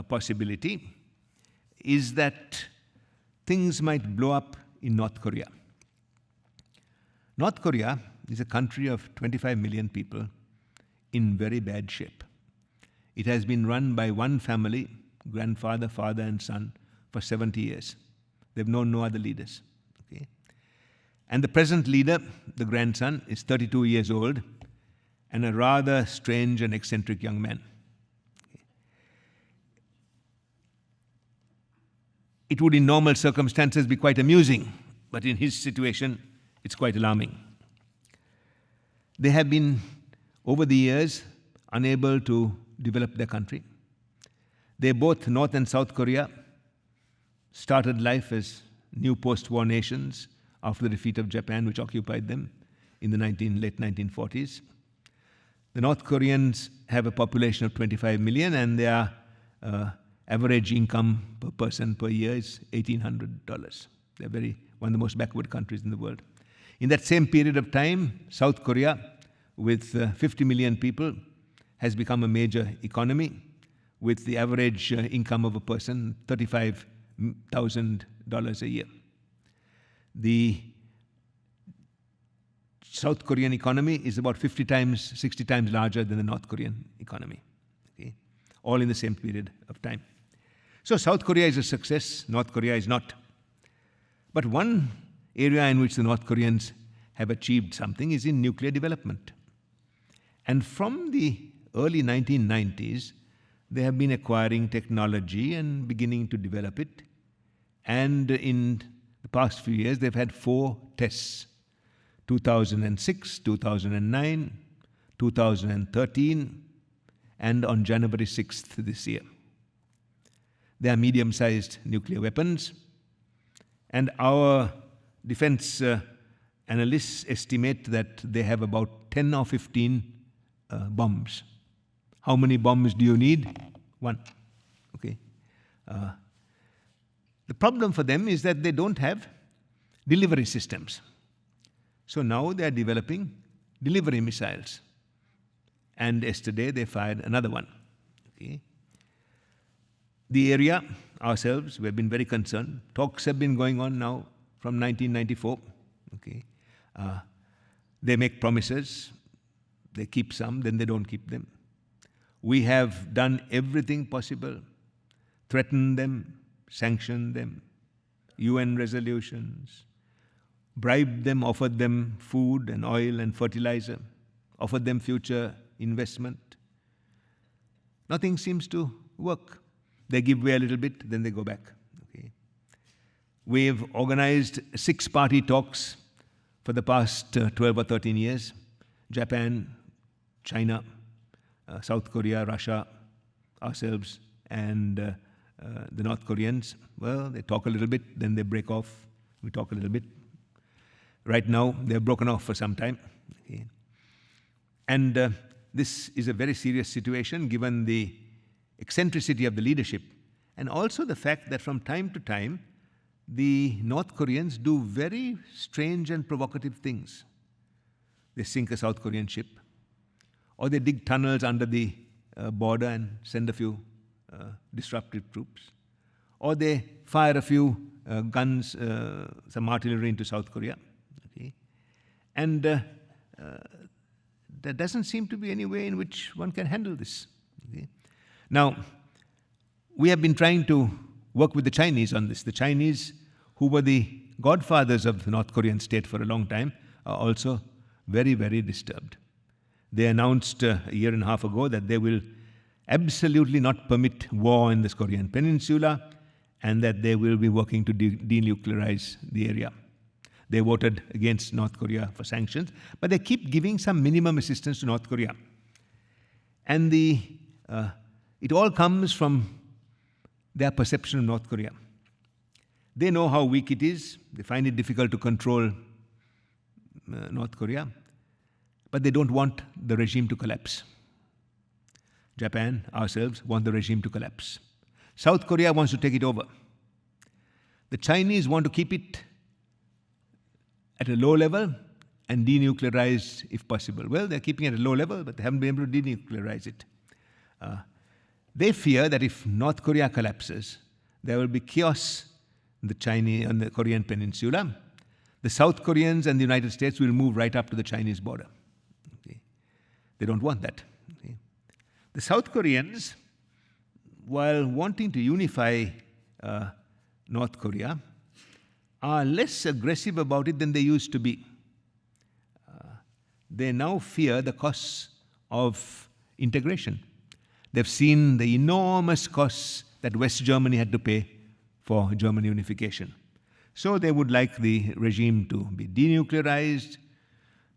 possibility is that things might blow up in North Korea. North Korea is a country of 25 million people in very bad shape. It has been run by one family, grandfather, father, and son, for 70 years. They've known no other leaders. Okay? And the present leader, the grandson, is 32 years old and a rather strange and eccentric young man. Okay? It would, in normal circumstances, be quite amusing, but in his situation, it's quite alarming. They have been, over the years, unable to develop their country. They both, North and South Korea, started life as new post-war nations after the defeat of Japan, which occupied them in the late 1940s. The North Koreans have a population of 25 million, and their average income per person per year is $1,800. They're one of the most backward countries in the world. In that same period of time, South Korea, with 50 million people, has become a major economy, with the average income of a person $35,000 a year. The South Korean economy is about 50 times, 60 times larger than the North Korean economy, okay? All in the same period of time. So South Korea is a success, North Korea is not. But one area in which the North Koreans have achieved something is in nuclear development. And from the early 1990s, they have been acquiring technology and beginning to develop it. And in the past few years, they've had 4 tests: 2006, 2009, 2013, and on January 6th this year. They are medium-sized nuclear weapons, and our defense analysts estimate that they have about 10 or 15 bombs. How many bombs do you need? 1. Okay. The problem for them is that they don't have delivery systems. So now they are developing delivery missiles. And yesterday they fired another one. Okay. The area, ourselves, we have been very concerned. Talks have been going on now from 1994. Okay. They make promises, they keep some, then they don't keep them. We have done everything possible, threatened them, sanctioned them, UN resolutions, bribed them, offered them food and oil and fertilizer, offered them future investment. Nothing seems to work. They give way a little bit, then they go back. Okay. We've organized 6-party talks for the past 12 or 13 years. Japan, China, South Korea, Russia, ourselves, and the North Koreans. Well, they talk a little bit, then they break off. We talk a little bit. Right now, they're broken off for some time. Okay. And this is a very serious situation given the eccentricity of the leadership, and also the fact that from time to time, the North Koreans do very strange and provocative things. They sink a South Korean ship, or they dig tunnels under the border and send a few disruptive troops, or they fire a few guns, some artillery into South Korea. Okay? And there doesn't seem to be any way in which one can handle this. Okay? Now, we have been trying to work with the Chinese on this. The Chinese, who were the godfathers of the North Korean state for a long time, are also very, very disturbed. They announced a year and a half ago that they will absolutely not permit war in this Korean peninsula, and that they will be working to denuclearize the area. They voted against North Korea for sanctions, but they keep giving some minimum assistance to North Korea. And it all comes from their perception of North Korea. They know how weak it is. They find it difficult to control North Korea, but they don't want the regime to collapse. Japan, ourselves, want the regime to collapse. South Korea wants to take it over. The Chinese want to keep it at a low level and denuclearize if possible. Well, they're keeping it at a low level, but they haven't been able to denuclearize it. They fear that if North Korea collapses, there will be chaos in the Korean peninsula. The South Koreans and the United States will move right up to the Chinese border. Okay? They don't want that. Okay? The South Koreans, while wanting to unify North Korea, are less aggressive about it than they used to be. They now fear the costs of integration. They've seen the enormous costs that West Germany had to pay for German unification. So they would like the regime to be denuclearized.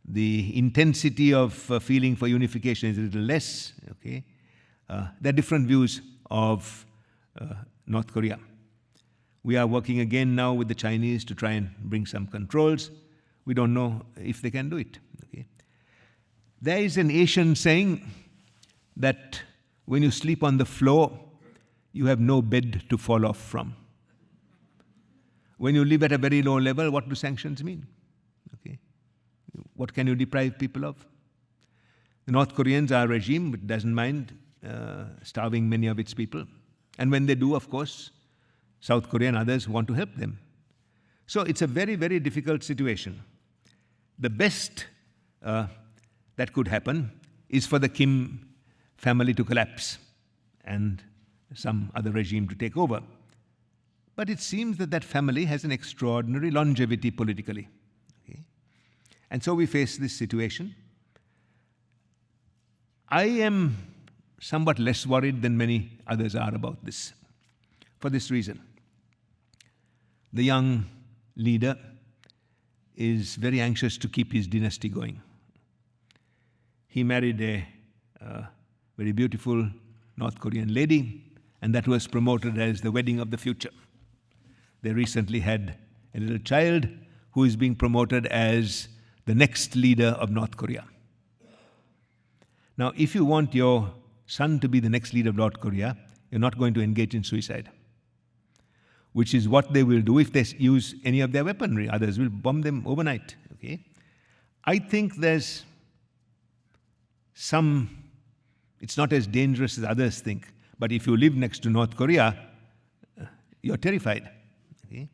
The intensity of feeling for unification is a little less. Okay? There are different views of North Korea. We are working again now with the Chinese to try and bring some controls. We don't know if they can do it. Okay? There is an Asian saying that when you sleep on the floor, you have no bed to fall off from. When you live at a very low level, what do sanctions mean? Okay? What can you deprive people of? The North Koreans are a regime which doesn't mind starving many of its people. And when they do, of course, South Korea and others want to help them. So it's a very, very difficult situation. The best that could happen is for the Kim family to collapse and some other regime to take over. But it seems that that family has an extraordinary longevity politically. Okay? And so we face this situation. I am somewhat less worried than many others are about this, for this reason. The young leader is very anxious to keep his dynasty going. He married a very beautiful North Korean lady, and that was promoted as the wedding of the future. They recently had a little child who is being promoted as the next leader of North Korea. Now, if you want your son to be the next leader of North Korea, you're not going to engage in suicide, which is what they will do if they use any of their weaponry. Others will bomb them overnight. Okay? I think there's it's not as dangerous as others think, but if you live next to North Korea, you're terrified. Okay?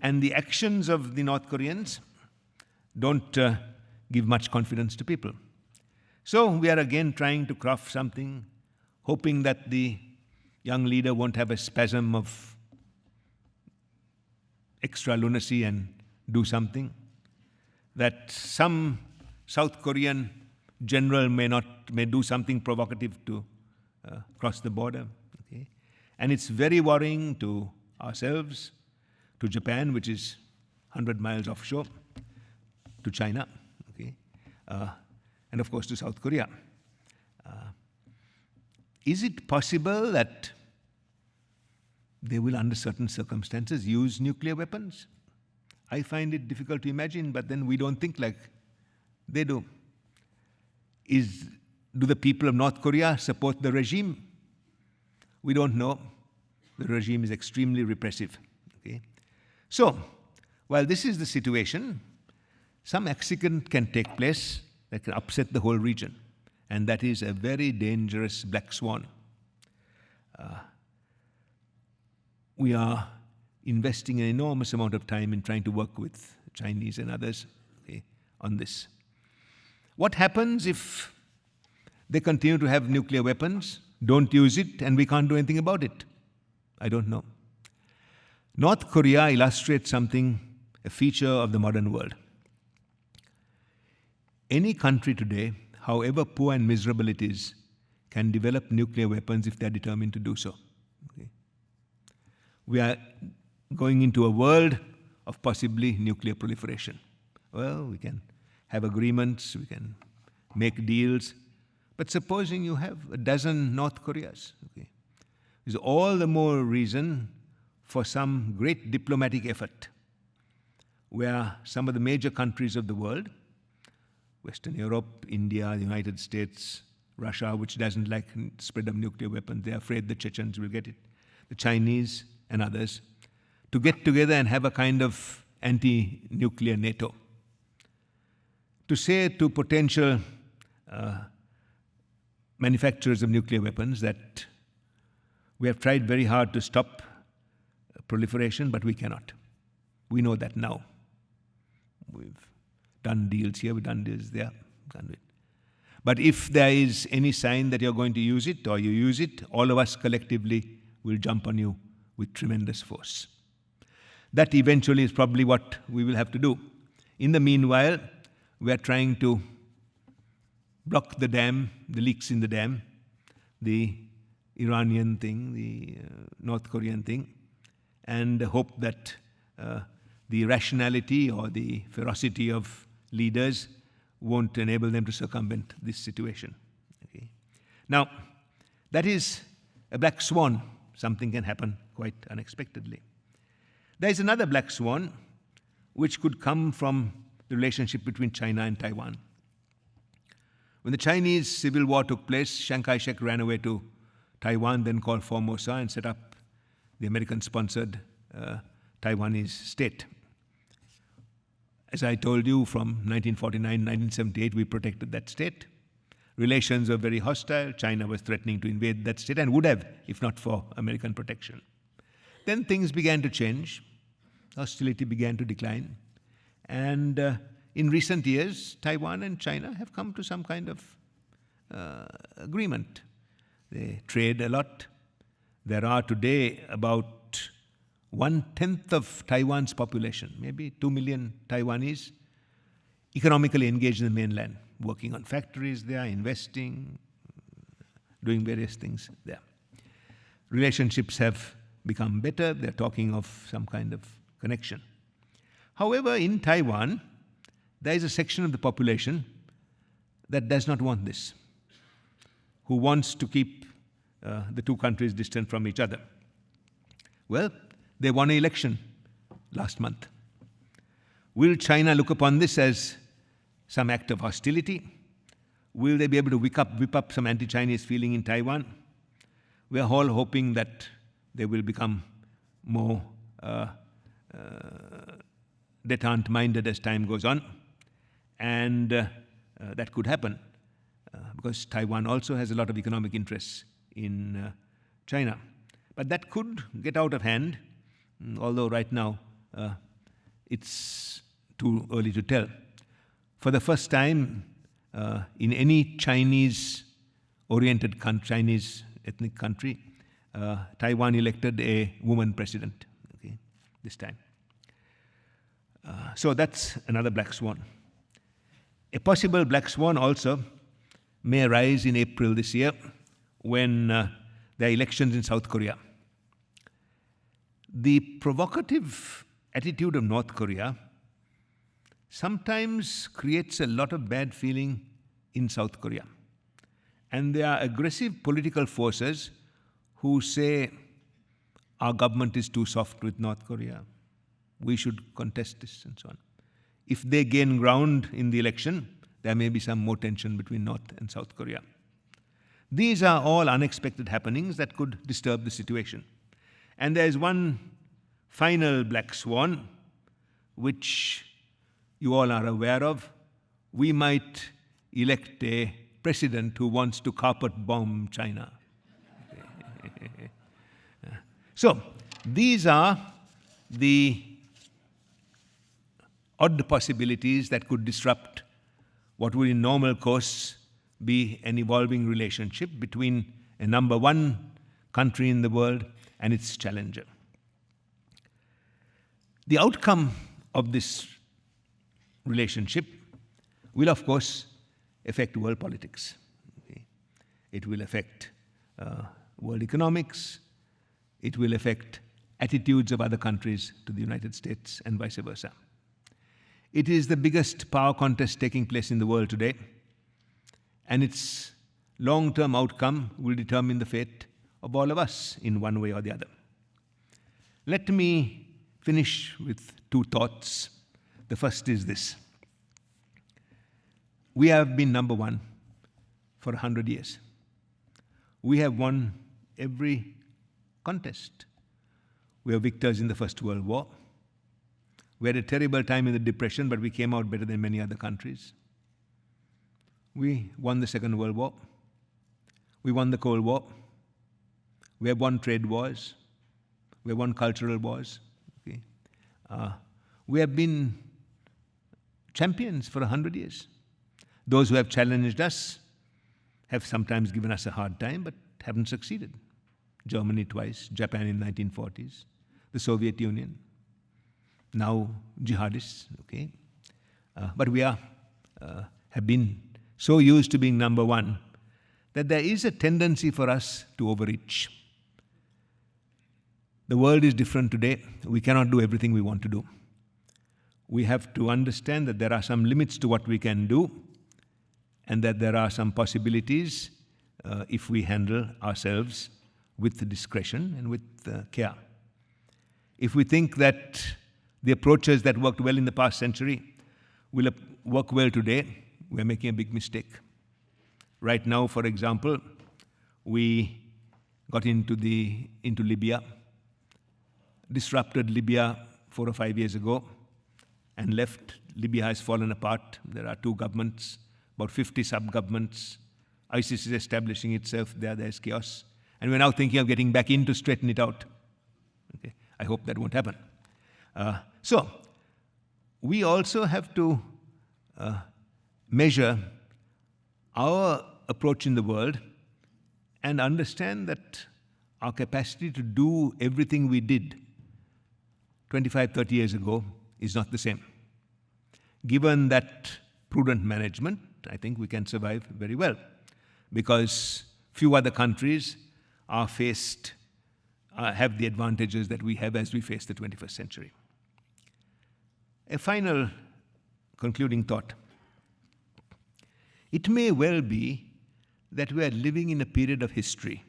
And the actions of the North Koreans don't give much confidence to people. So we are again trying to craft something, hoping that the young leader won't have a spasm of extra lunacy and do something, that some South Korean general may do something provocative to cross the border. Okay? And it's very worrying to ourselves, to Japan, which is 100 miles offshore, to China, okay? And of course to South Korea. Is it possible that they will, under certain circumstances, use nuclear weapons? I find it difficult to imagine, but then we don't think like they do. Do the people of North Korea support the regime? We don't know. The regime is extremely repressive. Okay? So, while this is the situation, some accident can take place that can upset the whole region. And that is a very dangerous black swan. We are investing an enormous amount of time in trying to work with Chinese and others, okay, on this. What happens if they continue to have nuclear weapons, don't use it, and we can't do anything about it? I don't know. North Korea illustrates something, a feature of the modern world. Any country today, however poor and miserable it is, can develop nuclear weapons if they're determined to do so. Okay. We are going into a world of possibly nuclear proliferation. Well, we can have agreements, we can make deals, but supposing you have a dozen North Koreas, okay, there's all the more reason for some great diplomatic effort where some of the major countries of the world, Western Europe, India, the United States, Russia, which doesn't like spread of nuclear weapons, they're afraid the Chechens will get it, the Chinese and others, to get together and have a kind of anti-nuclear NATO. To say to potential manufacturers of nuclear weapons that we have tried very hard to stop proliferation, but we cannot. We know that now. We've done deals here, we've done deals there, done it. But if there is any sign that you're going to use it or you use it, all of us collectively will jump on you with tremendous force. That eventually is probably what we will have to do. In the meanwhile, we are trying to block the dam, the leaks in the dam, the Iranian thing, the North Korean thing, and hope that the rationality or the ferocity of leaders won't enable them to circumvent this situation. Okay. Now, that is a black swan. Something can happen quite unexpectedly. There is another black swan which could come from the relationship between China and Taiwan. When the Chinese Civil War took place, Chiang Kai-shek ran away to Taiwan, then called Formosa, and set up the American-sponsored Taiwanese state. As I told you, from 1949-1978, we protected that state. Relations were very hostile. China was threatening to invade that state and would have, if not for American protection. Then things began to change. Hostility began to decline. And in recent years, Taiwan and China have come to some kind of agreement. They trade a lot. There are today about 1/10 of Taiwan's population, maybe 2 million Taiwanese, economically engaged in the mainland, working on factories there, investing, doing various things there. Relationships have become better. They're talking of some kind of connection. However, in Taiwan, there is a section of the population that does not want this, who wants to keep the two countries distant from each other. Well, they won an election last month. Will China look upon this as some act of hostility? Will they be able to whip up some anti-Chinese feeling in Taiwan? We are all hoping that they will become more detente-minded as time goes on. And that could happen because Taiwan also has a lot of economic interests in China. But that could get out of hand, although right now it's too early to tell. For the first time in any Chinese-oriented Chinese ethnic country, Taiwan elected a woman president, okay, this time. So that's another black swan. A possible black swan also may arise in April this year when there are elections in South Korea. The provocative attitude of North Korea sometimes creates a lot of bad feeling in South Korea. And there are aggressive political forces who say, our government is too soft with North Korea. We should contest this and so on. If they gain ground in the election, there may be some more tension between North and South Korea. These are all unexpected happenings that could disturb the situation. And there is one final black swan, which you all are aware of. We might elect a president who wants to carpet bomb China. So, these are the odd possibilities that could disrupt what would in normal course be an evolving relationship between a number one country in the world and its challenger. The outcome of this relationship will, of course, affect world politics. Okay? It will affect world economics. It will affect attitudes of other countries to the United States and vice versa. It is the biggest power contest taking place in the world today, and its long-term outcome will determine the fate of all of us in one way or the other. Let me finish with two thoughts. The first is this. We have been number one for 100 years. We have won every contest. We were victors in the First World War. We had a terrible time in the Depression, but we came out better than many other countries. We won the Second World War. We won the Cold War. We have won trade wars. We have won cultural wars. Okay. We have been champions for 100 years. Those who have challenged us have sometimes given us a hard time, but haven't succeeded. Germany twice, Japan in 1940s, the Soviet Union, now jihadists, okay? But we have been so used to being number one that there is a tendency for us to overreach. The world is different today. We cannot do everything we want to do. We have to understand that there are some limits to what we can do, and that there are some possibilities if we handle ourselves with discretion and with care. If we think that the approaches that worked well in the past century will work well today, we're making a big mistake. Right now, for example, we got into Libya, disrupted Libya 4 or 5 years ago, and left. Libya has fallen apart. There are two governments, about 50 sub-governments. ISIS is establishing itself there. There's chaos. And we're now thinking of getting back in to straighten it out. Okay. I hope that won't happen. So, we also have to measure our approach in the world and understand that our capacity to do everything we did 25, 30 years ago is not the same. Given that prudent management, I think we can survive very well, because few other countries have the advantages that we have as we face the 21st century. A final concluding thought. It may well be that we are living in a period of history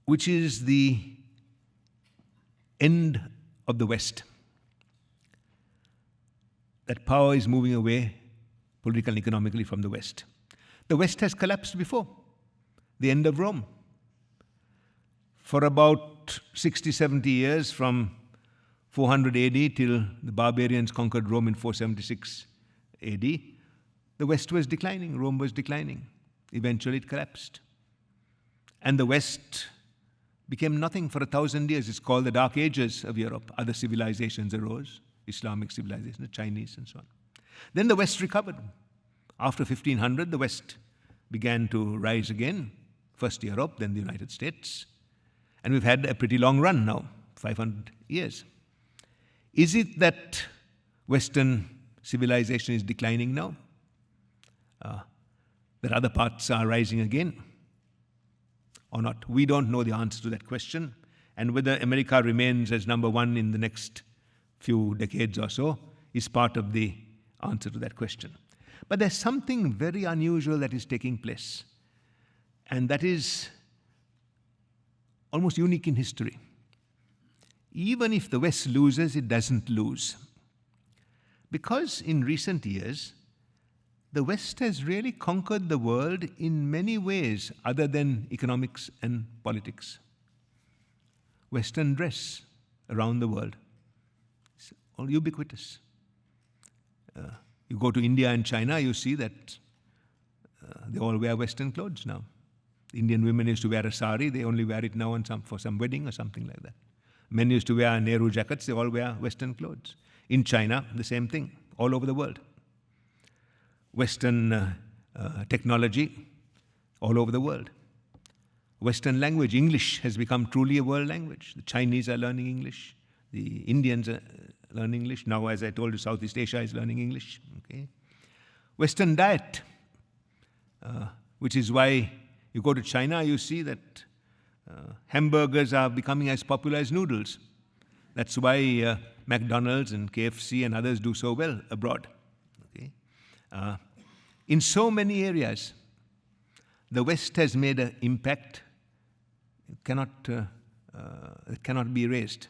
which is the end of the West. That power is moving away politically and economically from the West. The West has collapsed before. The end of Rome. For about 60, 70 years, from 400 AD till the barbarians conquered Rome in 476 AD, the West was declining, Rome was declining. Eventually it collapsed. And the West became nothing for 1,000 years. It's called the Dark Ages of Europe. Other civilizations arose, Islamic civilization, the Chinese and so on. Then the West recovered. After 1500, the West began to rise again. First Europe, then the United States. And we've had a pretty long run now, 500 years. Is it that Western civilization is declining now? That other parts are rising again? Or not? We don't know the answer to that question. And whether America remains as number one in the next few decades or so is part of the answer to that question. But there's something very unusual that is taking place. And that is almost unique in history. Even if the West loses, it doesn't lose. Because in recent years, the West has really conquered the world in many ways other than economics and politics. Western dress, around the world. It's all ubiquitous. You go to India and China, you see that they all wear Western clothes now. Indian women used to wear a sari, they only wear it now for some wedding or something like that. Men used to wear Nehru jackets, they all wear Western clothes. In China, the same thing, all over the world. Western technology, all over the world. Western language, English, has become truly a world language. The Chinese are learning English. The Indians are learning English. Now, as I told you, Southeast Asia is learning English. Okay? Western diet, which is why you go to China, you see that hamburgers are becoming as popular as noodles. That's why McDonald's and KFC and others do so well abroad. Okay? In so many areas, the West has made an impact. It cannot be erased.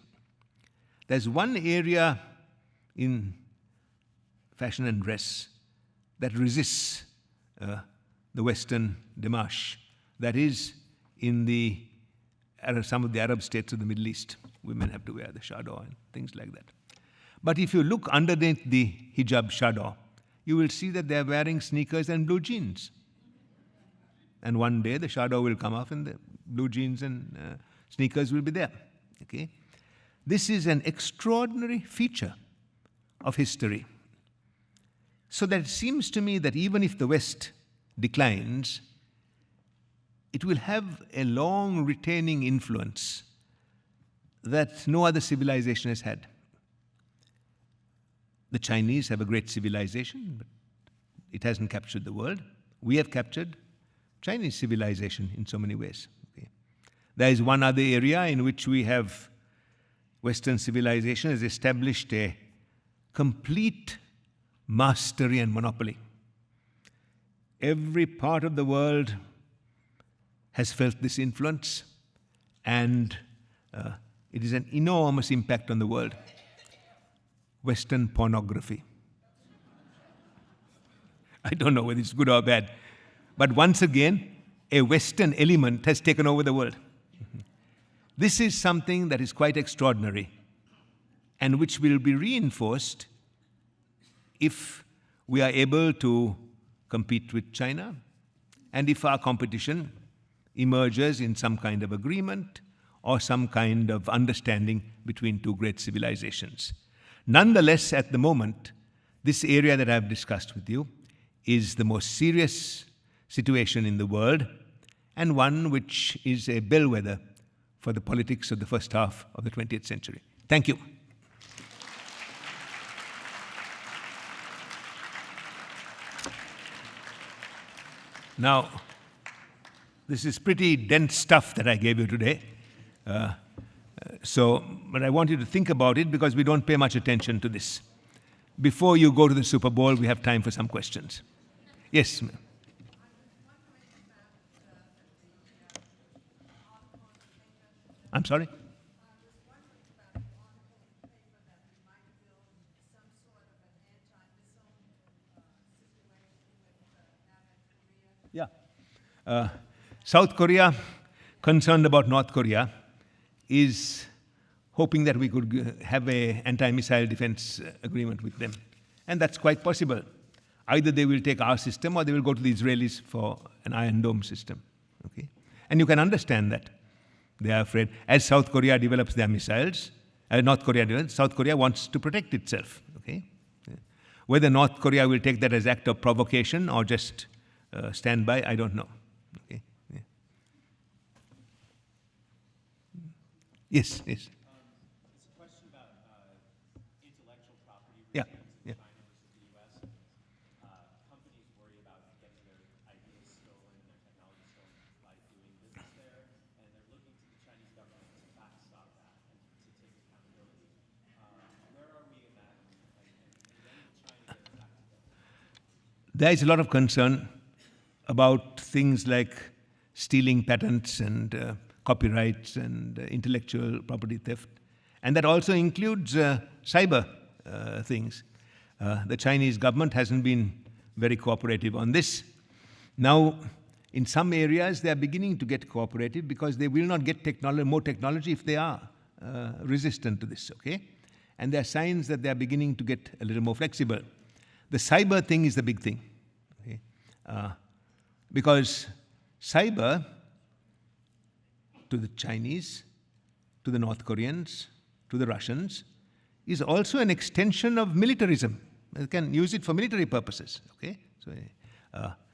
There's one area in fashion and dress that resists the Western démarche. That is in some of the Arab states of the Middle East. Women have to wear the chador and things like that. But if you look underneath the hijab chador, you will see that they are wearing sneakers and blue jeans. And one day the chador will come off and the blue jeans and sneakers will be there. Okay? This is an extraordinary feature of history. So that it seems to me that even if the West declines, it will have a long retaining influence that no other civilization has had. The Chinese have a great civilization, but it hasn't captured the world. We have captured Chinese civilization in so many ways. Okay. There is one other area in which we have Western civilization has established a complete mastery and monopoly. Every part of the world has felt this influence, and it is an enormous impact on the world. Western pornography. I don't know whether it's good or bad, but once again, a Western element has taken over the world. This is something that is quite extraordinary and which will be reinforced if we are able to compete with China and if our competition emerges in some kind of agreement or some kind of understanding between two great civilizations. Nonetheless, at the moment, this area that I've discussed with you is the most serious situation in the world and one which is a bellwether for the politics of the first half of the 20th century. Thank you. Now, this is pretty dense stuff that I gave you today. But I want you to think about it because we don't pay much attention to this. Before you go to the Super Bowl, we have time for some questions. Yes, ma'am. I'm sorry? Yeah. South Korea, concerned about North Korea, is hoping that we could have an anti-missile defense agreement with them. And that's quite possible. Either they will take our system or they will go to the Israelis for an Iron Dome system. Okay? And you can understand that. They are afraid. As South Korea develops their missiles, North Korea develops, South Korea wants to protect itself. Okay? Whether North Korea will take that as act of provocation or just stand by, I don't know. Okay? Yeah. Yes, yes.
It's a question about intellectual property
Yeah,
in
yeah.
China versus the U.S. Companies worry about getting their ideas stolen, their technology stolen by doing business there, and they're looking to the Chinese government to backstop that and to take accountability. Where are we in that, and when will China get its act together?
There is a lot of concern about things like stealing patents and copyrights and intellectual property theft. And that also includes cyber things. The Chinese government hasn't been very cooperative on this. Now, in some areas, they are beginning to get cooperative because they will not get more technology if they are resistant to this, okay? And there are signs that they are beginning to get a little more flexible. The cyber thing is the big thing, okay? Because cyber, to the Chinese, to the North Koreans, to the Russians, is also an extension of militarism. They can use it for military purposes, okay? So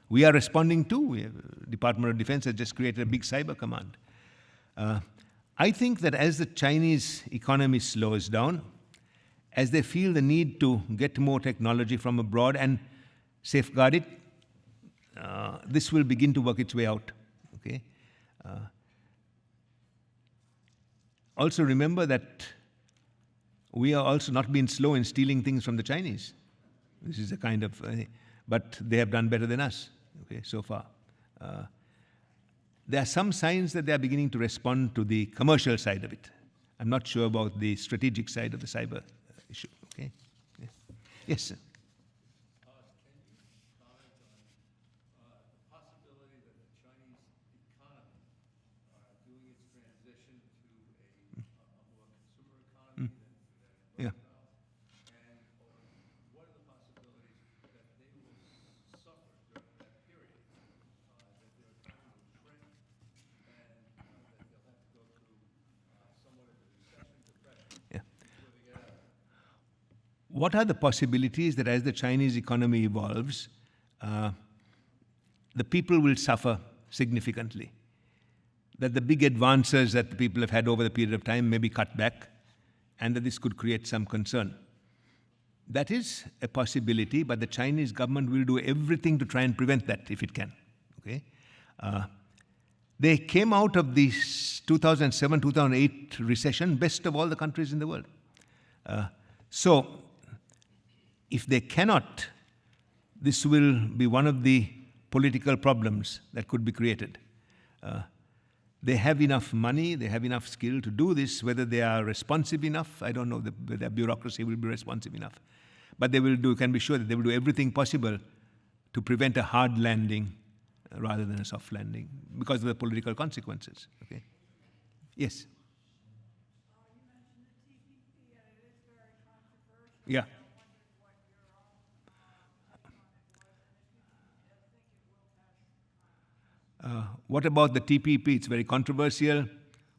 we are responding too. Department of Defense has just created a big cyber command. I think that as the Chinese economy slows down, as they feel the need to get more technology from abroad and safeguard it, this will begin to work its way out, okay? Also remember that we are also not being slow in stealing things from the Chinese. This is a kind of, but they have done better than us, okay, so far. There are some signs that they are beginning to respond to the commercial side of it. I'm not sure about the strategic side of the cyber issue, okay? Yeah. Yes, sir. Yeah. Yeah. What are the possibilities that as the Chinese economy evolves, the people will suffer significantly? That the big advances that the people have had over the period of time may be cut back, and that this could create some concern. That is a possibility, but the Chinese government will do everything to try and prevent that if it can, okay? They came out of the 2007-2008 recession best of all the countries in the world. So if they cannot, this will be one of the political problems that could be created. They have enough money, they have enough skill to do this. Whether they are responsive enough, I don't know whether their bureaucracy will be responsive enough. But they will do, can be sure that they will do everything possible to prevent a hard landing rather than a soft landing because of the political consequences, okay? Yes?
You mentioned the TPP, and it is very controversial.
Yeah.
I wondered what your own take on it was, and if you think it will pass.
What about the TPP? It's very controversial.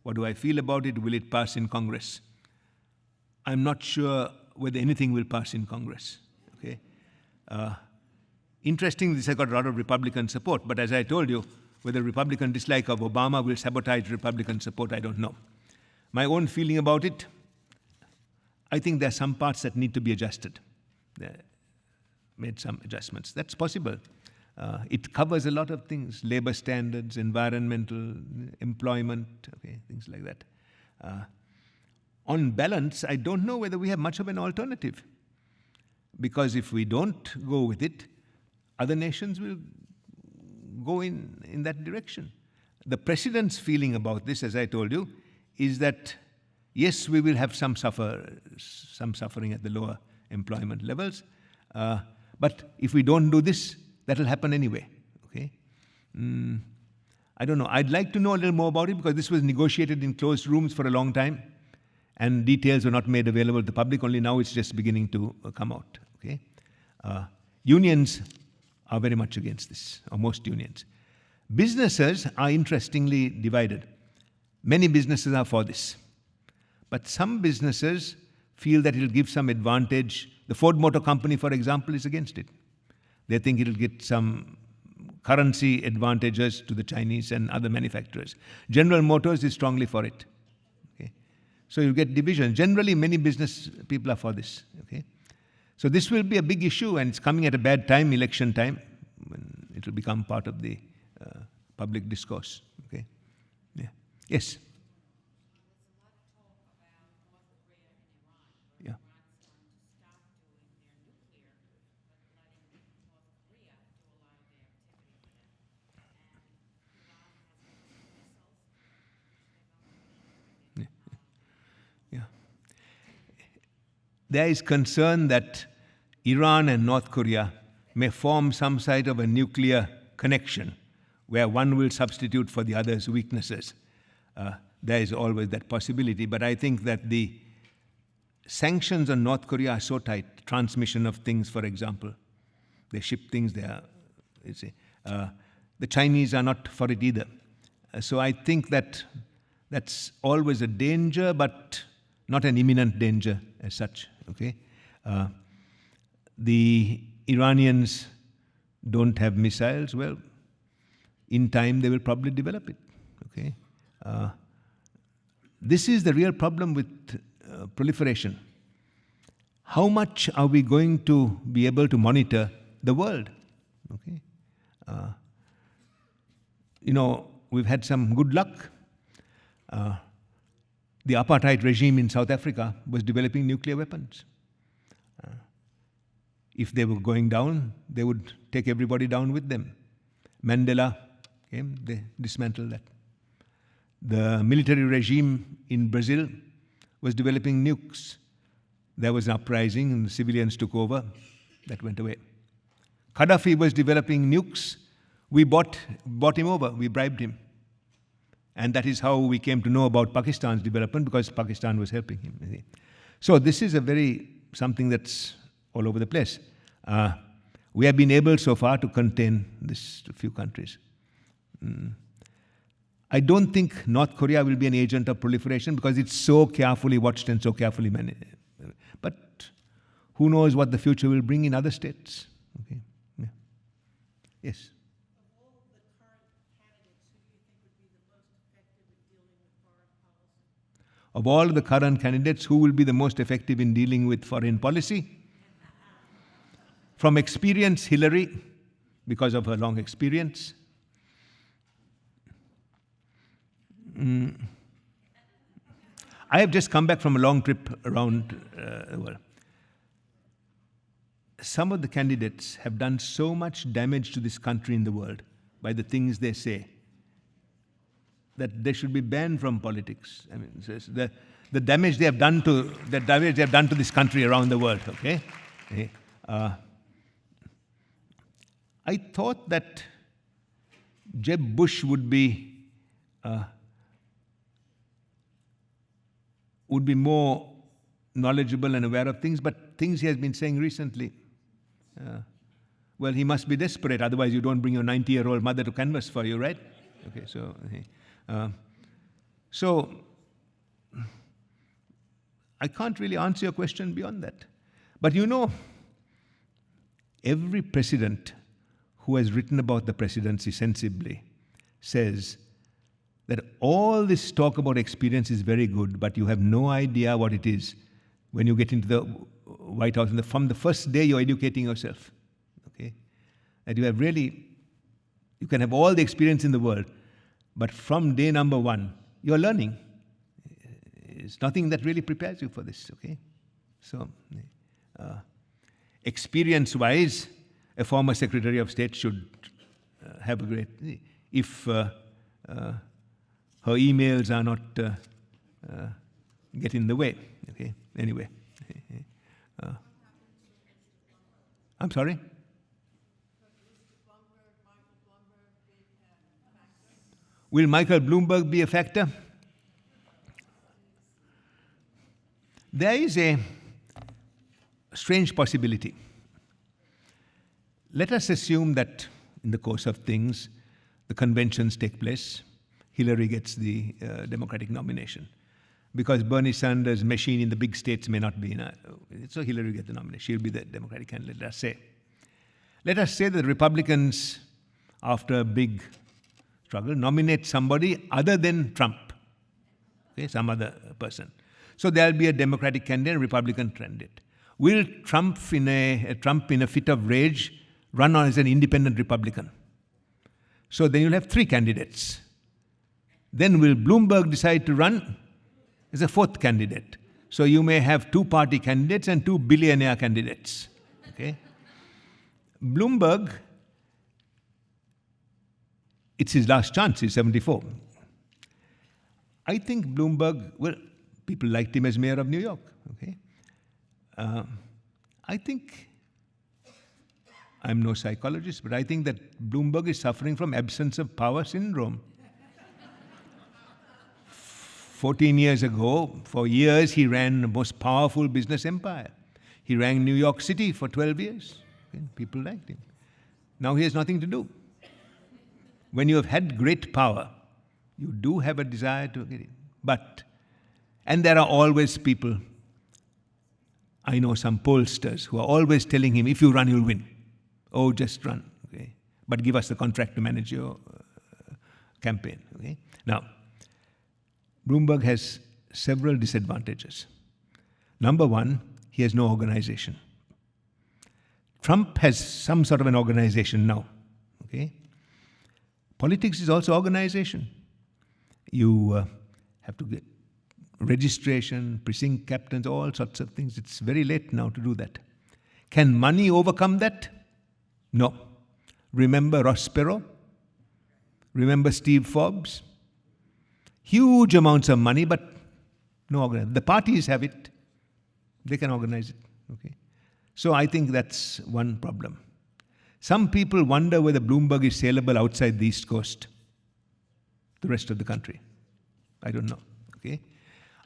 What do I feel about it? Will it pass in Congress? I'm not sure whether anything will pass in Congress, okay? Interesting, this has got a lot of Republican support, but as I told you, whether Republican dislike of Obama will sabotage Republican support, I don't know. My own feeling about it, I think there are some parts that need to be adjusted. They made some adjustments. That's possible. It covers a lot of things, labor standards, environmental, employment, okay, things like that. On balance, I don't know whether we have much of an alternative. Because if we don't go with it, other nations will go in that direction. The President's feeling about this, as I told you, is that, yes, we will have some suffering at the lower employment levels, but if we don't do this, that will happen anyway, okay? I don't know. I'd like to know a little more about it because this was negotiated in closed rooms for a long time and details were not made available to the public. Only now it's just beginning to come out, okay? Unions are very much against this, or most unions. Businesses are interestingly divided. Many businesses are for this. But some businesses feel that it will give some advantage. The Ford Motor Company, for example, is against it. They think it will get some currency advantages to the Chinese and other manufacturers. General Motors is strongly for it. Okay? So you get division. Generally, many business people are for this. Okay? So this will be a big issue, and it's coming at a bad time, election time, when it will become part of the public discourse. Okay? Yeah. Yes? Yeah. Yeah. There is concern that Iran and North Korea may form some sort of a nuclear connection where one will substitute for the other's weaknesses. there is always that possibility. But I think that the sanctions on North Korea are so tight. Transmission of things, for example. They ship things there. The Chinese are not for it either. So I think that that's always a danger, but not an imminent danger as such. Okay, the Iranians don't have missiles. Well, in time they will probably develop it. Okay, this is the real problem with proliferation. How much are we going to be able to monitor the world? Okay, we've had some good luck. The apartheid regime in South Africa was developing nuclear weapons. If they were going down, they would take everybody down with them. Mandela came, they dismantled that. The military regime in Brazil was developing nukes. There was an uprising and the civilians took over. That went away. Gaddafi was developing nukes. We bought him over. We bribed him. And that is how we came to know about Pakistan's development, because Pakistan was helping him. So this is something that's all over the place. We have been able so far to contain this to a few countries. I don't think North Korea will be an agent of proliferation because it's so carefully watched and so carefully managed. But who knows what the future will bring in other states. Okay. Yeah. Yes. Of all the current candidates, who will be the most effective in dealing with foreign policy? From experience, Hillary, because of her long experience. I have just come back from a long trip around the world. Some of the candidates have done so much damage to this country in the world by the things they say that they should be banned from politics. I mean, the damage they have done to this country around the world. Okay, I thought that Jeb Bush would be more knowledgeable and aware of things, but things he has been saying recently. Well, he must be desperate, otherwise you don't bring your 90-year-old mother to canvass for you, right? Okay, so I can't really answer your question beyond that. But every president who has written about the presidency sensibly says that all this talk about experience is very good, but you have no idea what it is when you get into the White House. And from the first day, you're educating yourself. Okay, that you can have all the experience in the world, but from day number one, you're learning. It's nothing that really prepares you for this. Okay, so experience-wise, a former Secretary of State should have a great. If her emails are not get in the way. Okay. Anyway, I'm sorry. Will Michael Bloomberg be a factor? There is a strange possibility. Let us assume that in the course of things, the conventions take place, Hillary gets the Democratic nomination. Because Bernie Sanders' machine in the big states may not be so Hillary gets the nomination. She'll be the Democratic candidate, let us say. Let us say that the Republicans, after a big struggle, nominate somebody other than Trump, okay, some other person. So there'll be a Democratic candidate and a Republican candidate. Will Trump, in a fit of rage, run on as an independent Republican? So then you'll have three candidates. Then will Bloomberg decide to run as a fourth candidate? So you may have two-party candidates and two billionaire candidates. Okay? Bloomberg, it's his last chance, he's 74. I think Bloomberg, well, people liked him as mayor of New York. Okay? I think, I'm no psychologist, but I think that Bloomberg is suffering from absence of power syndrome. 14 years ago, for years, he ran the most powerful business empire. He ran New York City for 12 years. Okay? People liked him. Now he has nothing to do. When you have had great power, you do have a desire to get it. And there are always people, I know some pollsters who are always telling him, if you run, you'll win. Oh, just run. Okay? But give us the contract to manage your campaign. Okay? Now, Bloomberg has several disadvantages. Number one, he has no organization. Trump has some sort of an organization now. Okay? Politics is also organization. You have to get registration, precinct captains, all sorts of things. It's very late now to do that. Can money overcome that? No. Remember Ross Perot? Remember Steve Forbes? Huge amounts of money, but no organization. The parties have it. They can organize it. Okay? So I think that's one problem. Some people wonder whether Bloomberg is saleable outside the East Coast, the rest of the country. I don't know. Okay?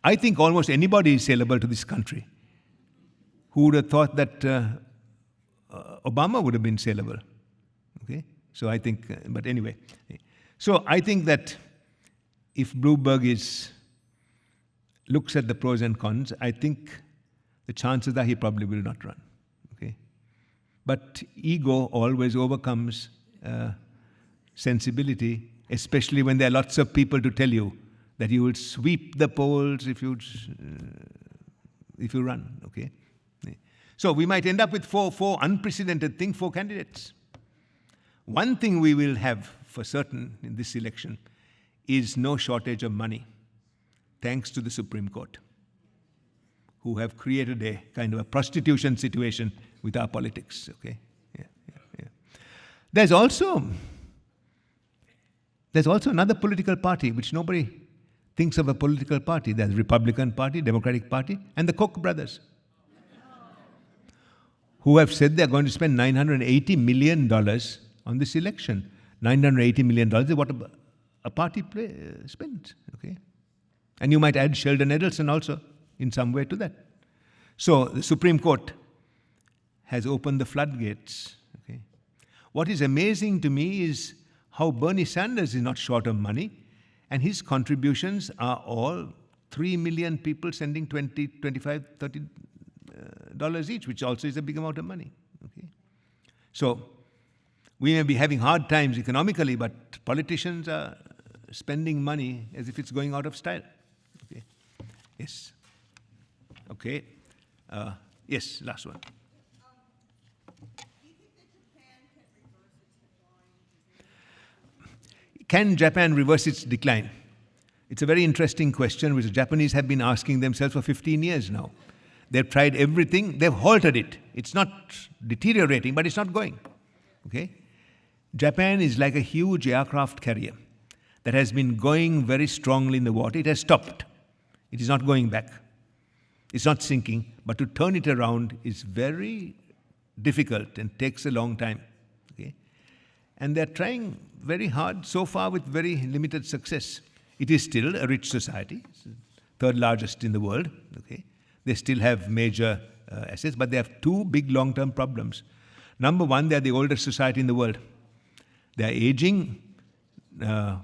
I think almost anybody is saleable to this country. Who would have thought that Obama would have been saleable? Okay? So I think, but anyway. So I think that if Bloomberg looks at the pros and cons, I think the chances are he probably will not run. Okay? But ego always overcomes sensibility, especially when there are lots of people to tell you that you will sweep the polls if you run. Okay? So we might end up with four unprecedented things, 4 candidates. One thing we will have for certain in this election is no shortage of money, thanks to the Supreme Court, who have created a kind of a prostitution situation with our politics. Okay? Yeah. There's also another political party which nobody thinks of a political party. There's the Republican Party, Democratic Party, and the Koch brothers, who have said they're going to spend $980 million on this election. $980 million is what a party spends. Okay? And you might add Sheldon Adelson also in some way to that. So the Supreme Court has opened the floodgates. Okay? What is amazing to me is how Bernie Sanders is not short of money, and his contributions are all 3 million people sending $20, $25, $30 each, which also is a big amount of money. Okay? So we may be having hard times economically, but politicians are spending money as if it's going out of style. Okay? Yes. Okay. Yes, last one.
Do you think that Japan can reverse its decline?
Can Japan reverse its decline? It's a very interesting question which the Japanese have been asking themselves for 15 years now. They've tried everything. They've halted it. It's not deteriorating, but it's not going. Okay? Japan is like a huge aircraft carrier that has been going very strongly in the water. It has stopped. It is not going back. It's not sinking, but to turn it around is very difficult and takes a long time. Okay? And they're trying very hard, so far with very limited success. It is still a rich society, third largest in the world. Okay? They still have major assets, but they have 2 big long-term problems. Number one, they are the oldest society in the world. They are aging,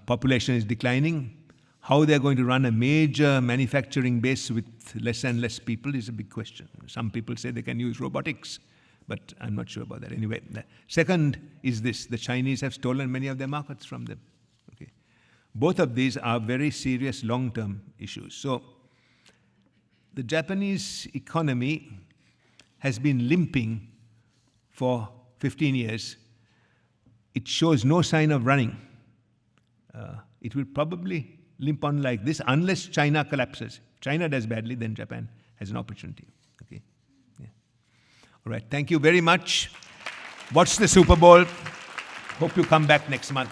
population is declining. How they are going to run a major manufacturing base with less and less people is a big question. Some people say they can use robotics, but I'm not sure about that. Anyway, the second is this: the Chinese have stolen many of their markets from them. Okay? Both of these are very serious long-term issues. So the Japanese economy has been limping for 15 years. It shows no sign of running. It will probably limp on like this unless China collapses. China does badly, then Japan has an opportunity. Okay. Yeah. All right. Thank you very much. Watch the Super Bowl. Hope you come back next month.